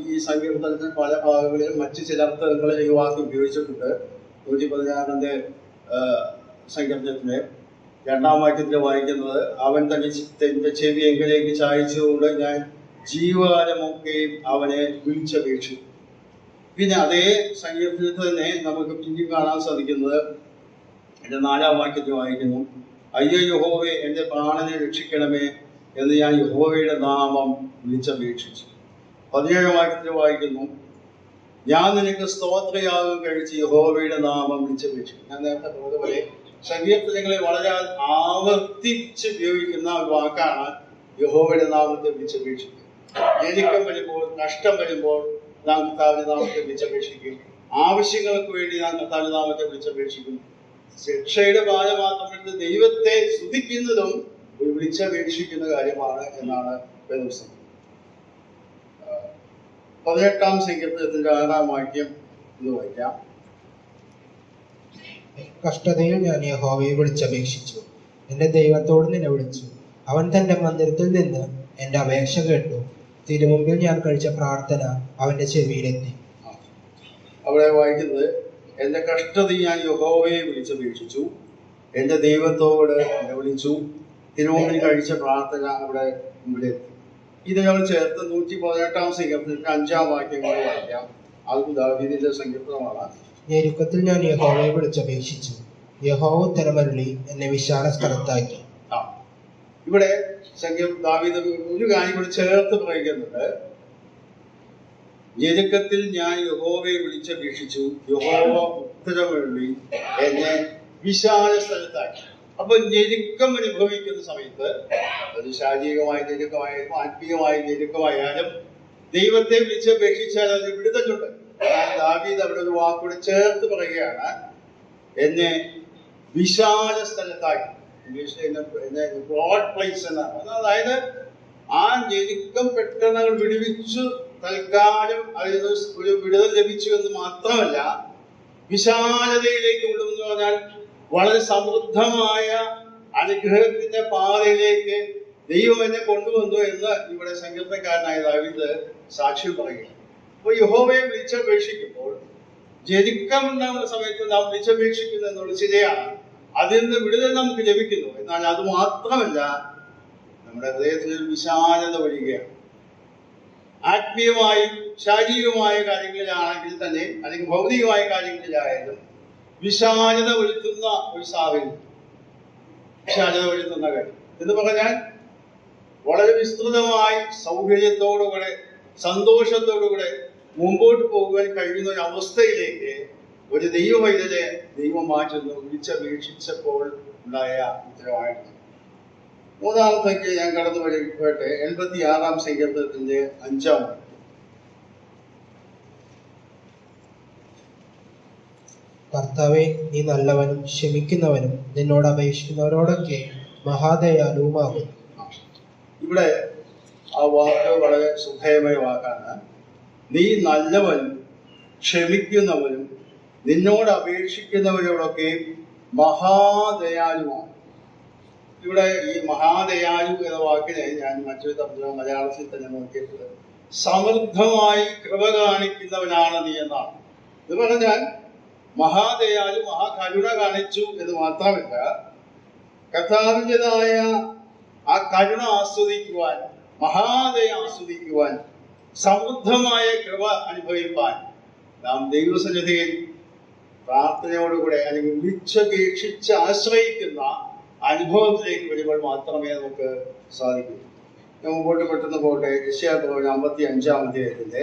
ഈ സങ്കീർത്തനത്തിൽ പല ഭാഗങ്ങളിലും മറ്റു ചില അർത്ഥങ്ങളിൽ ഈ വാക്ക് ഉപയോഗിച്ചിട്ടുണ്ട്. 116-ന്റെ സങ്കീർത്തനത്തിലെ 2-ാം വാക്യത്തിൽ വായിക്കുന്നത്, അവൻ തന്റെ ചെവി എങ്കിലേക്ക് ചായച്ചുകൊണ്ട് ഞാൻ ജീവകാലമൊക്കെയും അവനെ വിളിച്ചപേക്ഷിച്ചു. പിന്നെ അതേ സങ്കീർത്തനത്തിൽ തന്നെ നമുക്ക് പിന്നീട് കാണാൻ സാധിക്കുന്നത് 4-ാം വാക്യത്തിൽ വായിക്കുന്നു, അയ്യോ യഹോവേ, എൻ്റെ പ്രാണനെ രക്ഷിക്കണമേ എന്ന് ഞാൻ യഹോവയുടെ നാമം വിളിച്ചപേക്ഷിച്ചു. 17-ാം വാക്യത്തിൽ വായിക്കുന്നു, ഞാൻ നിനക്ക് സ്തോത്രയാഗം കഴിച്ച് യഹോവയുടെ നാമം വിളിച്ചപേക്ഷിച്ചു. ഞാൻ നേരത്തെ പറഞ്ഞതുപോലെ സങ്കീർത്തനങ്ങളെ വളരെ ആവർത്തിച്ച് ഉപയോഗിക്കുന്ന ഒരു വാക്കാണ് യഹോവയുടെ നാമത്തെ വിളിച്ചപേക്ഷിക്കുക. ഞെരുക്കം വരുമ്പോൾ, നഷ്ടം വരുമ്പോൾ നാം കർത്താവിന്റെ നാമത്തെ വിളിച്ചപേക്ഷിക്കും. ആവശ്യങ്ങൾക്ക് വേണ്ടി നാം കർത്താവിന്റെ നാമത്തെ വിളിച്ചപേക്ഷിക്കും. ശിക്ഷയുടെ ഭാര മാത്രമെടുത്ത് ദൈവത്തെ സ്തുതിക്കുന്നതും ഒരു വിളിച്ചപേക്ഷിക്കുന്ന കാര്യമാണ് എന്നാണ് വേദപുസ്തകം. 18-ാം സങ്കീർത്തനത്തിന്റെ 6-ാം വാക്യം എന്ന് വായിക്കാം. കഷ്ടതയിൽ ഞാൻ യഹോവയെ വിളിച്ചപേക്ഷിച്ചു, എന്റെ ദൈവത്തോട് നിലവിളിച്ചു. അവൻ തന്റെ മന്ദിരത്തിൽ നിന്ന് എന്റെ അപേക്ഷ കേട്ടു. തിരുമുമ്പിൽ ഞാൻ കഴിച്ച പ്രാർത്ഥന അവന്റെ ചെവിയിലെത്തി. അവിടെ വായിക്കുന്നത്, എന്റെ കഷ്ടതയിൽ ഞാൻ യഹോവയെ വിളിച്ചപേക്ഷിച്ചു, എന്റെ ദൈവത്തോട് നിലവിളിച്ചു. തിരുമുമ്പിൽ കഴിച്ച പ്രാർത്ഥന അവിടെ മുമ്പിലെത്തി. ഇതിനോട് ചേർത്ത് 118-ാം സങ്കീർത്തനത്തിന്റെ 5-ാം വാക്യം കൂടെ വായിക്കാം. അത് ദാവീദിന്റെ സങ്കീർത്തനമാണ്. ഞെരുക്കത്തിൽ ഞാൻ യഹോവയെ വിളിച്ചപേക്ഷിച്ചു, യഹോവ ഉത്തരമരുളി എന്നെ വിശാല സ്ഥലത്താക്കി. ഇവിടെ ദാവീദ് ഒരു കാര്യം കൂടി ചേർത്ത് പറയുന്നുണ്ട്. ഞെരുക്കത്തിൽ ഞാൻ യഹോവയെ വിളിച്ചപേക്ഷിച്ചു, യഹോവ ഉത്തരമരുളി എന്നെ വിശാല സ്ഥലത്താക്കി. അപ്പൊ ഞെരുക്കം അനുഭവിക്കുന്ന സമയത്ത്, അത് ശാരീരികമായ ഞെരുക്കമായാലും ആത്മീയമായ ഞെരുക്കമായാലും ദൈവത്തെ വിളിച്ചപേക്ഷിച്ചാൽ അതിന് വിടുതലുണ്ട്. ദാവീദ് അവിടെ ഒരു വാക്കുകൂടി ചേർത്ത് പറയുകയാണ്, എന്നെ വിശാല സ്ഥലത്താക്കി. ഇംഗ്ലീഷിൽ ബ്രോഡ് പ്ലേസ് എന്നാണ്. അതായത് ആ ഞെരുക്കം പെട്ടെന്ന് വിടുവിച്ചു, തൽക്കാലം അതിൽ ഒരു വിടുതൽ ലഭിച്ചു എന്ന് മാത്രമല്ല, വിശാലതയിലേക്ക് വിടുമെന്ന് പറഞ്ഞാൽ വളരെ സമൃദ്ധമായ അനുഗ്രഹത്തിന്റെ പാതയിലേക്ക് ദൈവം എന്നെ കൊണ്ടുവന്നു എന്ന് ഇവിടെ സങ്കീർത്തനക്കാരനായ ദാവീദ് സാക്ഷ്യം പറയുകയാണ്. അപ്പോൾ യഹോവയെ വിളിച്ചപേക്ഷിക്കുമ്പോൾ ഞെരുക്കം ഉണ്ടാകുന്ന സമയത്ത് നാം വിളിച്ചപേക്ഷിക്കുന്നു എന്നുള്ള ശരിയാണ്. അതിൽ നിന്ന് വിടുതൽ നമുക്ക് ലഭിക്കുന്നു. എന്നാൽ അത് മാത്രമല്ല, നമ്മുടെ ഹൃദയത്തിൽ ഒരു വിശാലത വരികയാണ്. ആത്മീയമായും ശാരീരികമായ കാര്യങ്ങളിലാണെങ്കിൽ തന്നെ, അല്ലെങ്കിൽ ഭൗതികമായ കാര്യങ്ങളിലായാലും വിശാലത വരുത്തുന്ന ഒരു സാഹചര്യം, വിശാലത വരുത്തുന്ന കാര്യം എന്ന് പറഞ്ഞാൽ വളരെ വിസ്തൃതമായി സൗകര്യത്തോടുകൂടെ സന്തോഷത്തോടുകൂടെ മുമ്പോട്ട് പോകുവാൻ കഴിയുന്ന ഒരു അവസ്ഥയിലേക്ക് ഒരു ദൈവവൈദ്യരെ ദൈവം മാറ്റുന്നു വിളിച്ചപേക്ഷിച്ചപ്പോൾ ഉണ്ടായ ഉത്തരവാദിത്വം. 3-ാമത്തേക്ക് ഞാൻ കടന്നു പോയിട്ട് 86-ാം സങ്കീർത്തനത്തിന്റെ 5-ാം വാക്യം. കർത്താവേ, നീ നല്ലവനും ക്ഷമിക്കുന്നവനും നിന്നോട് അപേക്ഷിക്കുന്നവരോടൊക്കെ മഹാദയാലുവുമാകുന്നു. ഇവിടെ ആ വാക്ക് വളരെ ശ്രദ്ധേയമായ വാക്കാണ്. നീ നല്ലവനും ക്ഷമിക്കുന്നവനും നിന്നോട് അപേക്ഷിക്കുന്നവരോടൊക്കെ മഹാദയാലുമാണ്. ഇവിടെ ഈ മഹാദയാലു എന്ന വാക്കിനെ ഞാൻ മറ്റൊരു തരത്തിലുള്ള മലയാളത്തിൽ തന്നെ നോക്കിയിട്ടുണ്ട്. സമൃദ്ധമായി കൃപ കാണിക്കുന്നവനാണ് നീ എന്നാണ്. ഇത് പറഞ്ഞാൽ മഹാദയാലു മഹാകരുണ കാണിച്ചു എന്ന് മാത്രമല്ല, കർത്താവിൻ്റെതായ ആ കരുണ ആസ്വദിക്കുവാൻ, മഹാദയ ആസ്വദിക്കുവാൻ, സമൃദ്ധമായ കൃപ അനുഭവിപ്പാൻ നാം ദൈവസന്നിധിയിൽ പ്രാർത്ഥനയോടുകൂടെ അല്ലെങ്കിൽ വിളിച്ചപേക്ഷിച്ച് ആശ്രയിക്കുന്ന അനുഭവത്തിലേക്ക് വരുമ്പോൾ മാത്രമേ നമുക്ക് സാധിക്കൂ. മുമ്പോട്ട് പെട്ടെന്ന് പോകട്ടെ. യെശയ്യാപ്രവചനം 55-ാം അധ്യായത്തിന്റെ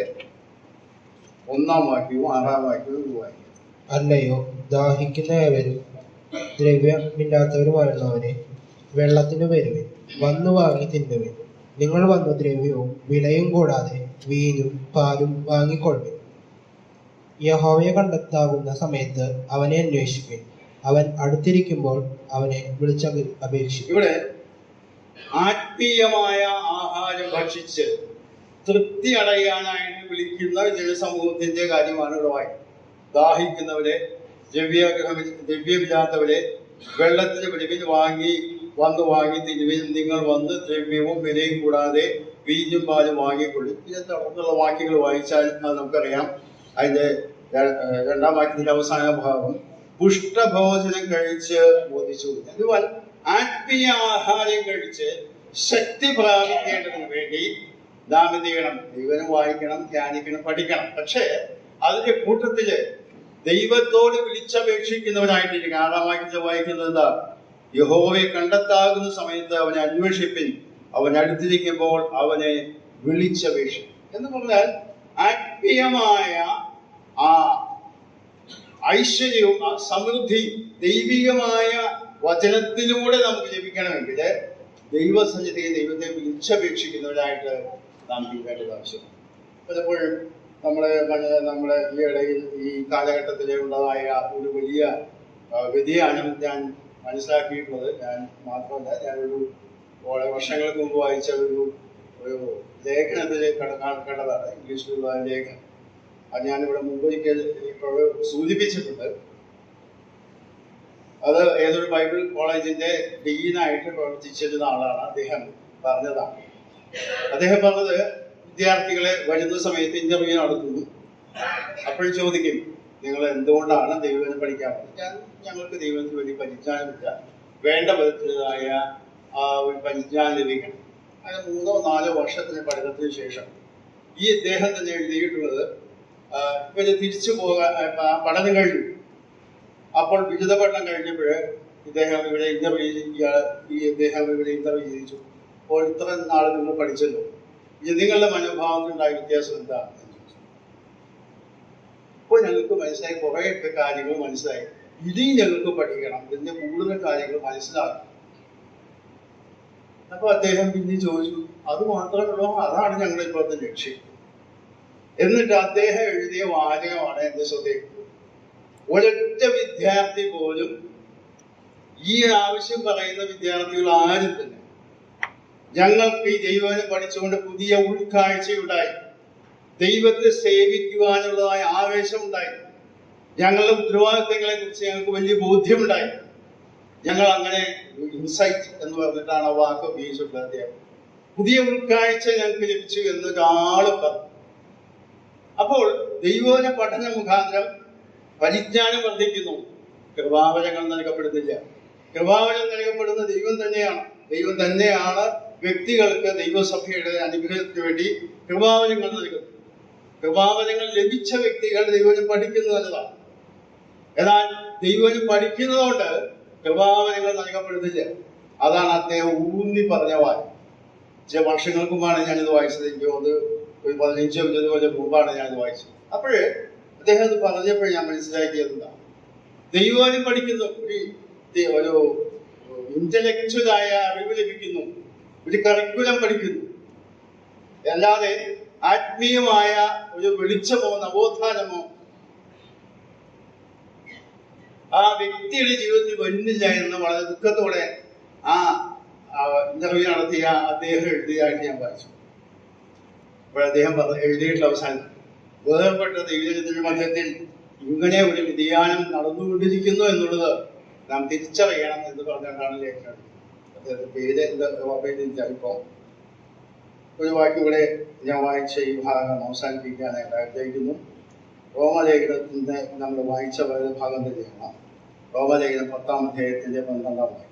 1-ാം വാക്യവും 6-ാം വാക്യവും വായിക്കും. അല്ലയോ ദാഹിക്കുന്നവരും ദ്രവ്യമില്ലാത്തവരുമായിരുന്നവരെ, വെള്ളത്തിന് വരുവിൻ, വന്നു വാങ്ങി തിന്നുവിൻ. നിങ്ങൾ വന്നു ദ്രവ്യവും വിലയും കൂടാതെ വീഞ്ഞും പാലും വാങ്ങിക്കൊള്ളുവിൻ. യഹോവയെ കണ്ടെത്താവുന്ന സമയത്ത് അവനെ അന്വേഷിപ്പിൻ. അവൻ അടുത്തിരിക്കുമ്പോൾ അവനെ വിളിച്ചപേക്ഷിക്കും. ഇവിടെ ആത്മീയമായ ആഹാരം ഭക്ഷിച്ച് തൃപ്തി അടയാനായിട്ട് വിളിക്കുന്ന ജനസമൂഹത്തിന്റെ കാര്യമാണ് ഇവിടെ വായി. ദാഹിക്കുന്നവരെ, ദ്രവ്യമില്ലാത്തവരെ, വെള്ളത്തിന് വെളിവിൽ വന്നു വാങ്ങി തിരുവിൽ. നിങ്ങൾ വന്ന് ദ്രവ്യവും വിലയും കൂടാതെ വീഞ്ഞും പാലും വാങ്ങിക്കൊള്ളു. ഇതിനെ തുടർന്നുള്ള വാക്യങ്ങൾ വായിച്ചാൽ അത് നമുക്കറിയാം. അതിന്റെ 2-ാം വാക്യത്തിന്റെ അവസാന ഭാഗം, പുഷ്ടഭോജനം കഴിച്ച് ബോധിച്ചു. എന്തുവാൻ? ആത്മീയ ആഹാരം കഴിച്ച് ശക്തി പ്രാപിക്കേണ്ടതിന് വേണ്ടി നാം എന്ത് ചെയ്യണം? ദൈവം വായിക്കണം, ധ്യാനിക്കണം, പഠിക്കണം. പക്ഷേ അതിന്റെ കൂട്ടത്തില് ദൈവത്തോട് വിളിച്ചപേക്ഷിക്കുന്നവനായിട്ടിരിക്കണം. 6-ാം വാക്യത്തിൽ വായിക്കുന്നത് എന്താ? യഹോവയെ കണ്ടെത്താകുന്ന സമയത്ത് അവനെ അന്വേഷിപ്പിൻ, അവൻ അടുത്തിരിക്കുമ്പോൾ അവനെ വിളിച്ചപേക്ഷിക്കും എന്ന് പറഞ്ഞാൽ ആത്മീയമായ ആ ഐശ്വര്യവും ആ സമൃദ്ധി ദൈവികമായ വചനത്തിലൂടെ നമുക്ക് ലഭിക്കണമെങ്കിൽ ദൈവസന്നിധിയെ ദൈവത്തെ വിളിച്ചപേക്ഷിക്കുന്നവരായിട്ട് നാം തീരേണ്ടത് ആവശ്യമാണ്. പലപ്പോഴും നമ്മുടെ ഈ ഇടയിൽ ഈ കാലഘട്ടത്തിൽ ഉള്ളതായ ഒരു വലിയ വ്യതിയാനം ഞാൻ മനസ്സിലാക്കിയിട്ടുള്ളത് ഞാൻ മാത്രമല്ല, ഞാനൊരു വർഷങ്ങൾക്ക് മുമ്പ് വായിച്ച ഒരു ലേഖനത്തിൽ കണ്ടതാണ്, ഇംഗ്ലീഷിലുള്ള ലേഖനം. അത് ഞാനിവിടെ മുമ്പൊരിക്കൽ സൂചിപ്പിച്ചിട്ടുണ്ട്. അത് ഏതൊരു ബൈബിൾ കോളേജിന്റെ ഡീനായിട്ട് പ്രവർത്തിച്ചിരുന്ന ആളാണ്. അദ്ദേഹം പറഞ്ഞതാണ്. അദ്ദേഹം പറഞ്ഞത്, വിദ്യാർത്ഥികളെ വരുന്ന സമയത്ത് ഇന്റർവ്യൂ നടത്തുന്നു. അപ്പോഴും ചോദിക്കും, നിങ്ങൾ എന്തുകൊണ്ടാണ് ദൈവം പഠിക്കാൻ പറ്റും? ഞങ്ങൾക്ക് ദൈവത്തിന് വേണ്ടി പരിജ്ഞാനമില്ല, വേണ്ട വിധത്തിലായ ഒരു പരിജ്ഞാനം ലഭിക്കണം. അങ്ങനെ 3-4 വർഷത്തിന് പഠനത്തിന് ശേഷം ഈ ഇദ്ദേഹം തന്നെ എഴുതിയിട്ടുള്ളത്, ഇവര് തിരിച്ചു പോകാൻ പഠനം കഴിഞ്ഞു. അപ്പോൾ ബിരുദ പഠനം കഴിഞ്ഞപ്പോൾ ഇദ്ദേഹം ഇവിടെ ഇന്റർവ്യൂ ചെയ്യിച്ചു. അപ്പോൾ ഇത്ര നാൾ നിങ്ങൾ പഠിച്ചല്ലോ, ഇത് നിങ്ങളുടെ മനോഭാവത്തിലുണ്ടായ വ്യത്യാസം എന്താണ്? അപ്പോൾ ഞങ്ങൾക്ക് മനസ്സിലായി, കുറേയൊക്കെ കാര്യങ്ങൾ മനസ്സിലായി. ഇനിയും ഞങ്ങൾക്ക് പഠിക്കണം, ഇതിന്റെ കൂടുതൽ കാര്യങ്ങൾ മനസ്സിലാക്കണം. അപ്പൊ അദ്ദേഹം പിന്നെ ചോദിച്ചു, അത് മാത്രമല്ലോ, അതാണ് ഞങ്ങളുടെ ഇപ്പോഴത്തെ ലക്ഷ്യം. എന്നിട്ട് അദ്ദേഹം എഴുതിയ വാചകമാണ് എന്റെ ശ്രദ്ധയിൽ. ഒരൊറ്റ വിദ്യാർത്ഥി പോലും, ഈ ആവശ്യം പറയുന്ന വിദ്യാർത്ഥികൾ ആരും തന്നെ, ഞങ്ങൾക്ക് ഈ ദൈവനെ പഠിച്ചുകൊണ്ട് പുതിയ ഉൾക്കാഴ്ചയുണ്ടായി, ദൈവത്തെ സേവിക്കുവാനുള്ളതായ ആവേശമുണ്ടായി, ഞങ്ങളുടെ ഉത്തരവാദിത്തങ്ങളെ കുറിച്ച് ഞങ്ങൾക്ക് വലിയ ബോധ്യമുണ്ടായി. ഞങ്ങൾ അങ്ങനെ ഇൻസൈറ്റ് എന്ന് പറഞ്ഞിട്ടാണ് ആ വാക്ക് ഉപയോഗിച്ചിട്ടുള്ളത്. പുതിയ ഉൾക്കാഴ്ച ഞങ്ങൾക്ക് ലഭിച്ചു എന്നൊരാള് പറഞ്ഞു. അപ്പോൾ ദൈവോന പഠന മുഖാന്തരം പരിജ്ഞാനം വർദ്ധിക്കുന്നു, കൃപാവരങ്ങൾ നൽകപ്പെടുന്നില്ല. കൃപാവരം നൽകപ്പെടുന്ന ദൈവം തന്നെയാണ്. ദൈവം തന്നെയാണ് വ്യക്തികൾക്ക് ദൈവസഭയുടെ അനുഗ്രഹത്തിന് വേണ്ടി കൃപാവരങ്ങൾ നൽകുന്നത്. കൃപാവരങ്ങൾ ലഭിച്ച വ്യക്തികൾ ദൈവം പഠിക്കുന്നത് നല്ലതാണ്. എന്നാൽ ദൈവം പഠിക്കുന്നതുകൊണ്ട് കൃപാവരങ്ങൾ നൽകപ്പെടുന്നില്ല. അതാണ് അദ്ദേഹം ഊന്നി പറഞ്ഞ വാക്ക്. ചില വർഷങ്ങൾക്ക് മുമ്പാണ് ഞാനിത് വായിച്ചത്. എനിക്ക് അത് ഒരു 15-20 കൊല്ലം മുമ്പാണ് ഞാനിത് വായിച്ചത്. അപ്പോഴേ അദ്ദേഹം അത് പറഞ്ഞപ്പോൾ ഞാൻ മനസ്സിലാക്കിയത് എന്താ, ദൈവം പഠിക്കുന്നു, ഒരു ഇന്റലക്ച്വലായ അറിവ് ലഭിക്കുന്നു, ഒരു കരിക്കുലം പഠിക്കുന്നു. അല്ലാതെ ആത്മീയമായ ഒരു വെളിച്ചമോ നവോത്ഥാനമോ ആ വ്യക്തിയുടെ ജീവിതത്തിൽ വരുന്നില്ല എന്ന് വളരെ ദുഃഖത്തോടെ ആ ഇന്റർവ്യൂ നടത്തിയ അദ്ദേഹം എഴുതിയതായിട്ട് ഞാൻ വായിച്ചു. അപ്പോൾ അദ്ദേഹം എഴുതിയിട്ടുള്ള അവസാനം, വേർപെട്ട ദൈവജനത്തിന്റെ മധ്യത്തിൽ ഇങ്ങനെ ഒരു വ്യതിയാനം നടന്നുകൊണ്ടിരിക്കുന്നു എന്നുള്ളത് നാം തിരിച്ചറിയണം എന്ന് പറഞ്ഞുകൊണ്ടാണ് ലേഖനം. അദ്ദേഹത്തിന്റെ പേര് എന്താ ഓർമ്മയിലില്ല. ഇപ്പോൾ ഒരു വാക്കിവിടെ ഞാൻ വായിച്ച ഈ ഭാഗം അവസാനിപ്പിക്കാനായിട്ട് ആഗ്രഹിക്കുന്നു. റോമലേഖനത്തിന്റെ നമ്മൾ വായിച്ച ഭാഗം തന്നെയാണ്. റോമലേഖനം 10-ാം അധ്യായത്തിന്റെ 12-ാം വാക്യം.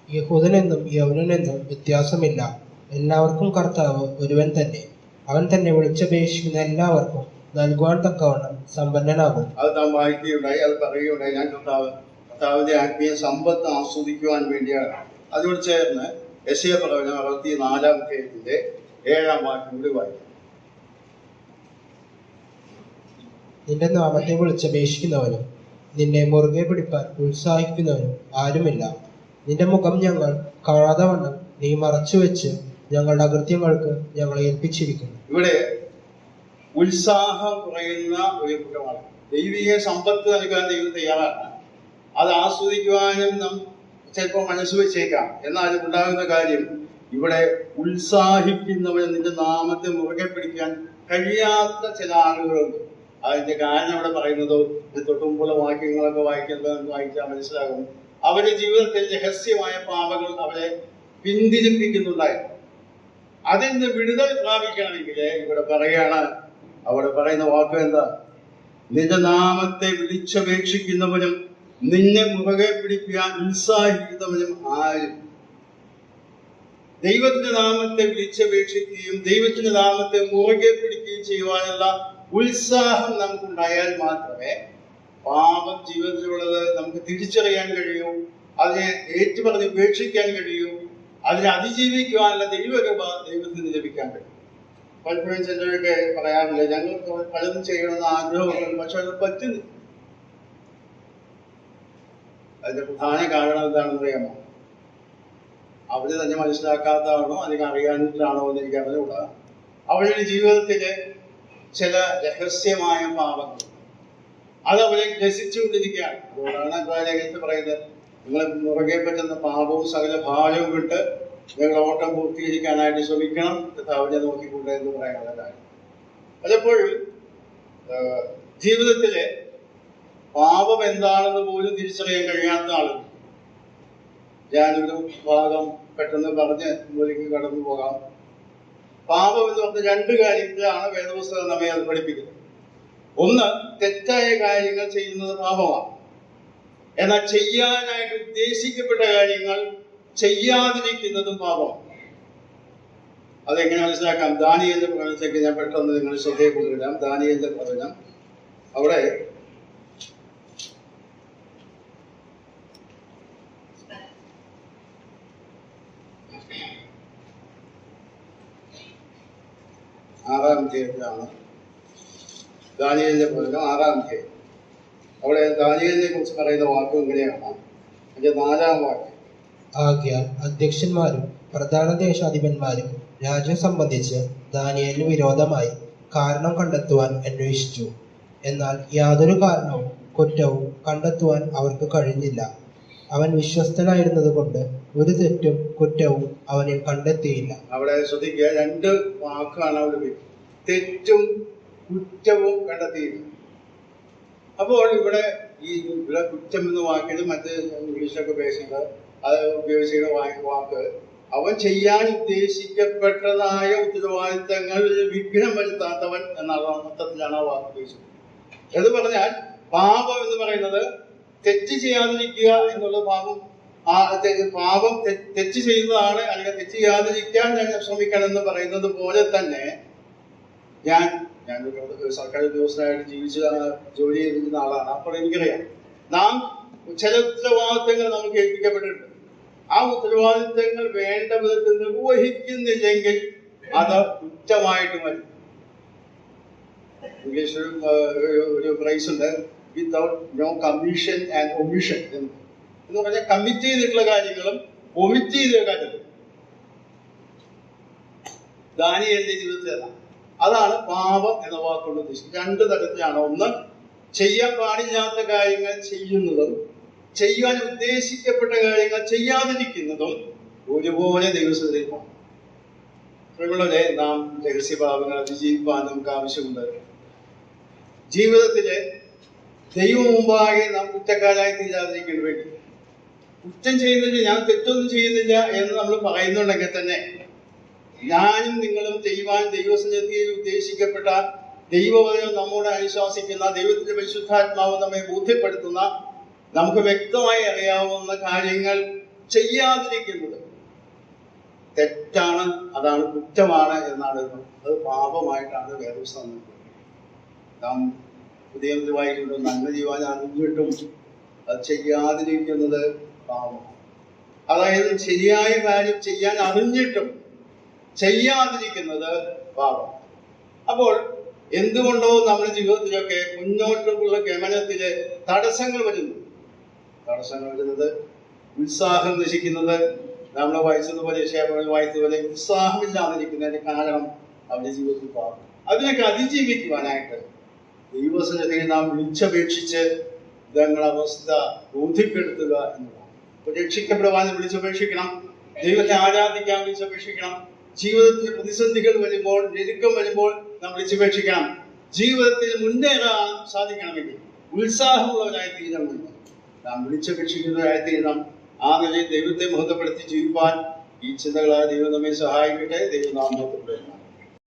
യഹൂദനെന്നും യവനനെന്നും വ്യത്യാസമില്ല, എല്ലാവർക്കും കർത്താവ് ഒരുവൻ തന്നെ. അവൻ തന്നെ വിളിച്ചപേക്ഷിക്കുന്ന എല്ലാവർക്കും നൽകുവാൻ തക്കവണ്ണം സമ്പന്നനാകും. അത് നാം വായിക്കുകയുണ്ടായി, അത് പറയുകയുണ്ടായി. ഞാൻ കർത്താവിന്റെ ആത്മീയ സമ്പത്ത് ആസ്വദിക്കുവാൻ വേണ്ടിയാണ്. അതിനോട് ചേർന്ന് യെശയ്യാ പ്രവചനം 64-ാം അധ്യായത്തിന്റെ 7-ാം വാക്യം കൂടി വായിക്കും. നിന്റെ നാമത്തെ വിളിച്ചപേക്ഷിക്കുന്നവനും നിന്നെ മുറുകെ പിടിപ്പാൻ ഉത്സാഹിക്കുന്നവനും ആരുമില്ല. നിന്റെ മുഖം ഞങ്ങൾ കാണാതെ വണ്ണം നീ മറച്ചുവെച്ച് ഞങ്ങളുടെ അകൃത്യങ്ങൾക്ക് ഞങ്ങളെ ഏൽപ്പിച്ചിരിക്കുന്നു. ഇവിടെ ഉത്സാഹം കുറയുന്ന ഒരു കുറ്റമാണ്. ദൈവിക സമ്പത്ത് നൽകാൻ ദൈവം തയ്യാറാണ്. അത് ആസ്വദിക്കുവാനും നാം ചിലപ്പോൾ മനസ്സ് വെച്ചേക്കാം. എന്നാൽ ഉണ്ടാകുന്ന കാര്യം, ഇവിടെ ഉത്സാഹിക്കുന്നവന് നിന്റെ നാമത്തെ മുറുകെ പിടിക്കാൻ കഴിയാത്ത ചില ആളുകളുണ്ട്. അതിന്റെ കാരണം ഇവിടെ പറയുന്നതോ തൊട്ടുമുമ്പുള്ള വാക്യങ്ങളൊക്കെ വായിച്ചാൽ മനസ്സിലാകും. അവരുടെ ജീവിതത്തിൽ രഹസ്യമായ പാപങ്ങൾ അവരെ പിന്തിരിപ്പിക്കുന്നുണ്ടായിരുന്നു. അതിൽ നിന്ന് വിടുതൽ പ്രാപിക്കണമെങ്കിൽ ഇവിടെ അവിടെ പറയുന്ന വാക്ക് എന്താ? നിന്റെ നാമത്തെ വിളിച്ചപേക്ഷിക്കുന്നവനും നിന്നെ മുറുകെ പിടിക്കാൻ ഉത്സാഹിക്കുന്നവനും ആരും. ദൈവത്തിന്റെ നാമത്തെ വിളിച്ചപേക്ഷിക്കുകയും ദൈവത്തിന്റെ നാമത്തെ മുറുകെ പിടിക്കുകയും ചെയ്യുവാനുള്ള ഉത്സാഹം നമുക്കുണ്ടായാൽ മാത്രമേ പാപം ജീവിതത്തിലുള്ളത് നമുക്ക് തിരിച്ചറിയാൻ കഴിയൂ, അതിനെ ഏറ്റുപറഞ്ഞ് ഉപേക്ഷിക്കാൻ കഴിയൂ, അതിനെ അതിജീവിക്കുവാനുള്ള ദൈവകൃപ ദൈവത്തിന് ലഭിക്കാൻ കഴിയും. പലപ്പോഴും ചിലരൊക്കെ പറയാറില്ല, ഞങ്ങൾക്ക് പലതും ചെയ്യണമെന്ന് ആഗ്രഹമുണ്ട്, പക്ഷെ അത് പറ്റുന്നില്ല. അതിന്റെ പ്രധാന കാരണം എന്താണെന്ന് അറിയാമോ? അവര് തന്നെ മനസ്സിലാക്കാത്തതാണോ അല്ലെങ്കിൽ അറിയാനിട്ടാണോ എന്ന് എനിക്ക് അറിഞ്ഞുകൂടാ. അവരുടെ ജീവിതത്തിലെ ചില രഹസ്യമായ പാപങ്ങൾ അത് അവരെ ഗ്രസിച്ചുകൊണ്ടിരിക്കുകയാണ്. അതുകൊണ്ടാണ് ലേഖനത്തിൽ പറയുന്നത്, നിങ്ങൾ മുറുകെ പറ്റുന്ന പാപവും സകല ഭാരവും വിട്ട് നിങ്ങൾ ഓട്ടം പൂർത്തീകരിക്കാനായിട്ട് ശ്രമിക്കണം, കർത്താവിനെ നോക്കിക്കൊണ്ട് എന്ന് പറയാനുള്ള കാര്യം. പലപ്പോഴും ജീവിതത്തിലെ പാപം എന്താണെന്ന് പോലും തിരിച്ചറിയാൻ കഴിയാത്ത ആളുകൾ. ഞാനൊരു ഭാഗം പെട്ടെന്ന് പറഞ്ഞ് മുകളിലേക്ക് കടന്നു പോകാം. പാപം എന്ന് പറഞ്ഞ രണ്ട് കാര്യത്തിലാണ് വേദപുസ്തകം നമ്മെ അത് പഠിപ്പിക്കുന്നത്. ഒന്ന്, തെറ്റായ കാര്യങ്ങൾ ചെയ്യുന്നത് പാപമാണ്. എന്നാൽ ചെയ്യാനായിട്ട് ഉദ്ദേശിക്കപ്പെട്ട കാര്യങ്ങൾ ചെയ്യാതിരിക്കുന്നതും പാപമാണ്. അതെങ്ങനെ മനസ്സിലാക്കാം? ദാനിയേലിന്റെ പ്രവചനത്തിലേക്ക് ഞാൻ പെട്ടെന്ന് നിങ്ങൾ ശ്രദ്ധയെ കൊണ്ടുവരാം. ദാനിയേലിന്റെ പ്രവചനം, അവിടെ ആറാം അധ്യായത്തിലാണ് ദാനിയേലിന്റെ പ്രവചനം, ആറാം അധ്യായം. അവിടെ ദാനിയേലിനെ കുറിച്ച് പറയുന്ന വാക്ക് ഇങ്ങനെയാണ്, അതിന്റെ 4-ാം വാക്യം. ആകയാൽ അധ്യക്ഷന്മാരും പ്രധാന ദേശാധിപന്മാരും രാജ്യം സംബന്ധിച്ച് ദാനിയേലിന് വിരോധമായി കാരണം കണ്ടെത്തുവാൻ അന്വേഷിച്ചു. എന്നാൽ യാതൊരു കാരണവും കുറ്റവും കണ്ടെത്തുവാൻ അവർക്ക് കഴിഞ്ഞില്ല. അവൻ വിശ്വസ്തനായിരുന്നത് കൊണ്ട് ഒരു തെറ്റും കുറ്റവും അവനിൽ കണ്ടെത്തിയില്ല. അവിടെ ശ്രദ്ധിക്കുക, 2 വാക്കാണ് അവിടെ, തെറ്റും കുറ്റവും കണ്ടെത്തിയില്ല. അപ്പോൾ ഇവിടെ കുറ്റം എന്ന വാക്കിന് മറ്റ് ഇംഗ്ലീഷിലൊക്കെ ഉപയോഗിച്ചിരുന്ന വാക്ക് അവൻ ചെയ്യാൻ ഉദ്ദേശിക്കപ്പെട്ടതായ ഉത്തരവാദിത്തങ്ങൾ വിഘ്നം വരുത്താത്തവൻ എന്നുള്ള അർത്ഥത്തിലാണ് ആ വാക്ക് ഉപയോഗിച്ചത്. എന്ന് പറഞ്ഞാൽ പാപം എന്ന് പറയുന്നത് തെറ്റ് ചെയ്യാതിരിക്കുക എന്നുള്ള പാപം തെറ്റ് ചെയ്യുന്നതാണ്, അല്ലെങ്കിൽ തെറ്റ് ചെയ്യാതിരിക്കാൻ ഞാൻ ശ്രമിക്കണം എന്ന് പറയുന്നത് പോലെ തന്നെ ഞാനൊരു സർക്കാർ ഉദ്യോഗസ്ഥനായിട്ട് ജോലി ചെയ്തിരുന്ന ആളാണ്. അപ്പോൾ എനിക്കറിയാം, നാം ചില ഉത്തരവാദിത്തങ്ങൾ നമുക്ക് ഏൽപ്പിക്കപ്പെട്ടിട്ടുണ്ട്. ആ ഉത്തരവാദിത്തങ്ങൾ വേണ്ട വിധത്തിൽ നിർവഹിക്കുന്നില്ലെങ്കിൽ അത് കുറ്റമായിട്ട് വരും. ഇംഗ്ലീഷിൽ ഒരു ഫ്രേസ് ഉണ്ട്, without no commission and omission എന്ന് പറഞ്ഞാൽ കമ്മിറ്റ് ചെയ്തിട്ടുള്ള കാര്യങ്ങളും ഒമിറ്റ് ചെയ്ത കാര്യങ്ങളും ദാനിയേലിന്റെ ജീവിതത്തിൽ അതാണ് പാപം എന്ന വാക്കുകൊണ്ട് ഉദ്ദേശിക്കുന്നത്. 2 തരത്തിലാണ്. ഒന്ന്, ചെയ്യാൻ പാടില്ലാത്ത കാര്യങ്ങൾ ചെയ്യുന്നതും ചെയ്യാൻ ഉദ്ദേശിക്കപ്പെട്ട കാര്യങ്ങൾ ചെയ്യാതിരിക്കുന്നതും ഒരുപോലെ ദൈവസന്നിധിയിലാണ്. പ്രിയമുള്ളവരെ, നാം രഹസ്യപാപങ്ങൾ അതിജീവിക്കാൻ നമുക്ക് ആവശ്യമുണ്ട്. ജീവിതത്തിലെ ദൈവം മുമ്പാകെ നാം കുറ്റക്കാരായി തീരാതിരിക്കാൻ വേണ്ടി, കുറ്റം ചെയ്യുന്നില്ല, ഞാൻ തെറ്റൊന്നും ചെയ്യുന്നില്ല എന്ന് നമ്മൾ പറയുന്നുണ്ടെങ്കിൽ തന്നെ ഞാനും നിങ്ങളും ചെയ്യുവാൻ ദൈവസന്നിധിയിൽ ഉദ്ദേശിക്കപ്പെട്ട ദൈവവചനം നമ്മോട് അനുശാസിക്കുന്ന ദൈവത്തിന്റെ പരിശുദ്ധാത്മാവ് നമ്മെ ബോധ്യപ്പെടുത്തുന്ന നമുക്ക് വ്യക്തമായി അറിയാവുന്ന കാര്യങ്ങൾ ചെയ്യാതിരിക്കുന്നത് തെറ്റാണ്, അതാണ് കുറ്റമാണ് എന്നാണ്, അത് പാപമായിട്ടാണ് വേദപുസ്തകം. നാം പുതിയ വായിക്കുമ്പോൾ നന്മ ചെയ്യുവാൻ അറിഞ്ഞിട്ടും അത് ചെയ്യാതിരിക്കുന്നത് പാപം. അതായത് ശരിയായ കാര്യം ചെയ്യാൻ അറിഞ്ഞിട്ടും ചെയ്യാതിരിക്കുന്നത് പാപം. അപ്പോൾ എന്തുകൊണ്ടോ നമ്മുടെ ജീവിതത്തിലൊക്കെ മുന്നോട്ടുള്ള ഗമനത്തില് തടസ്സങ്ങൾ വരുന്നത് ഉത്സാഹം നശിക്കുന്നത്, നമ്മൾ വായിച്ചതുപോലെ വായിച്ചതുപോലെ ഉത്സാഹമില്ലാതിരിക്കുന്നതിന്റെ കാരണം അവരുടെ ജീവിതത്തിൽ പാപം. അതിനൊക്കെ അതിജീവിക്കുവാനായിട്ട് ദൈവസന്നിധിയിൽ നാം വിളിച്ചപേക്ഷിച്ച് ഇതങ്ങളുടെ അവസ്ഥ ബോധ്യപ്പെടുത്തുക എന്നതാണ്. രക്ഷിക്കപ്പെടുവാൻ വിളിച്ചപേക്ഷിക്കണം, ദൈവത്തെ ആരാധിക്കാൻ വിളിച്ചപേക്ഷിക്കണം. ജീവിതത്തിൽ പ്രതിസന്ധികൾ വരുമ്പോൾ, ഞെരുക്കം വരുമ്പോൾ നാം വിളിച്ചപേക്ഷിക്കണം. ജീവിതത്തിൽ മുന്നേറാൻ സാധിക്കണമെങ്കിൽ ഉത്സാഹമുള്ളവരായി തീരണമെങ്കിൽ നാം വിളിച്ചപേക്ഷിക്കുന്നവരായി തീരണം. ആ നിലയിൽ ദൈവത്തെ മഹത്വപ്പെടുത്തി ജീവിപ്പാൻ ഈ ചിന്തകളായ ദൈവം നമ്മെ സഹായിക്കട്ടെ. ദൈവം നാം മഹത്വപ്പെടുന്നു.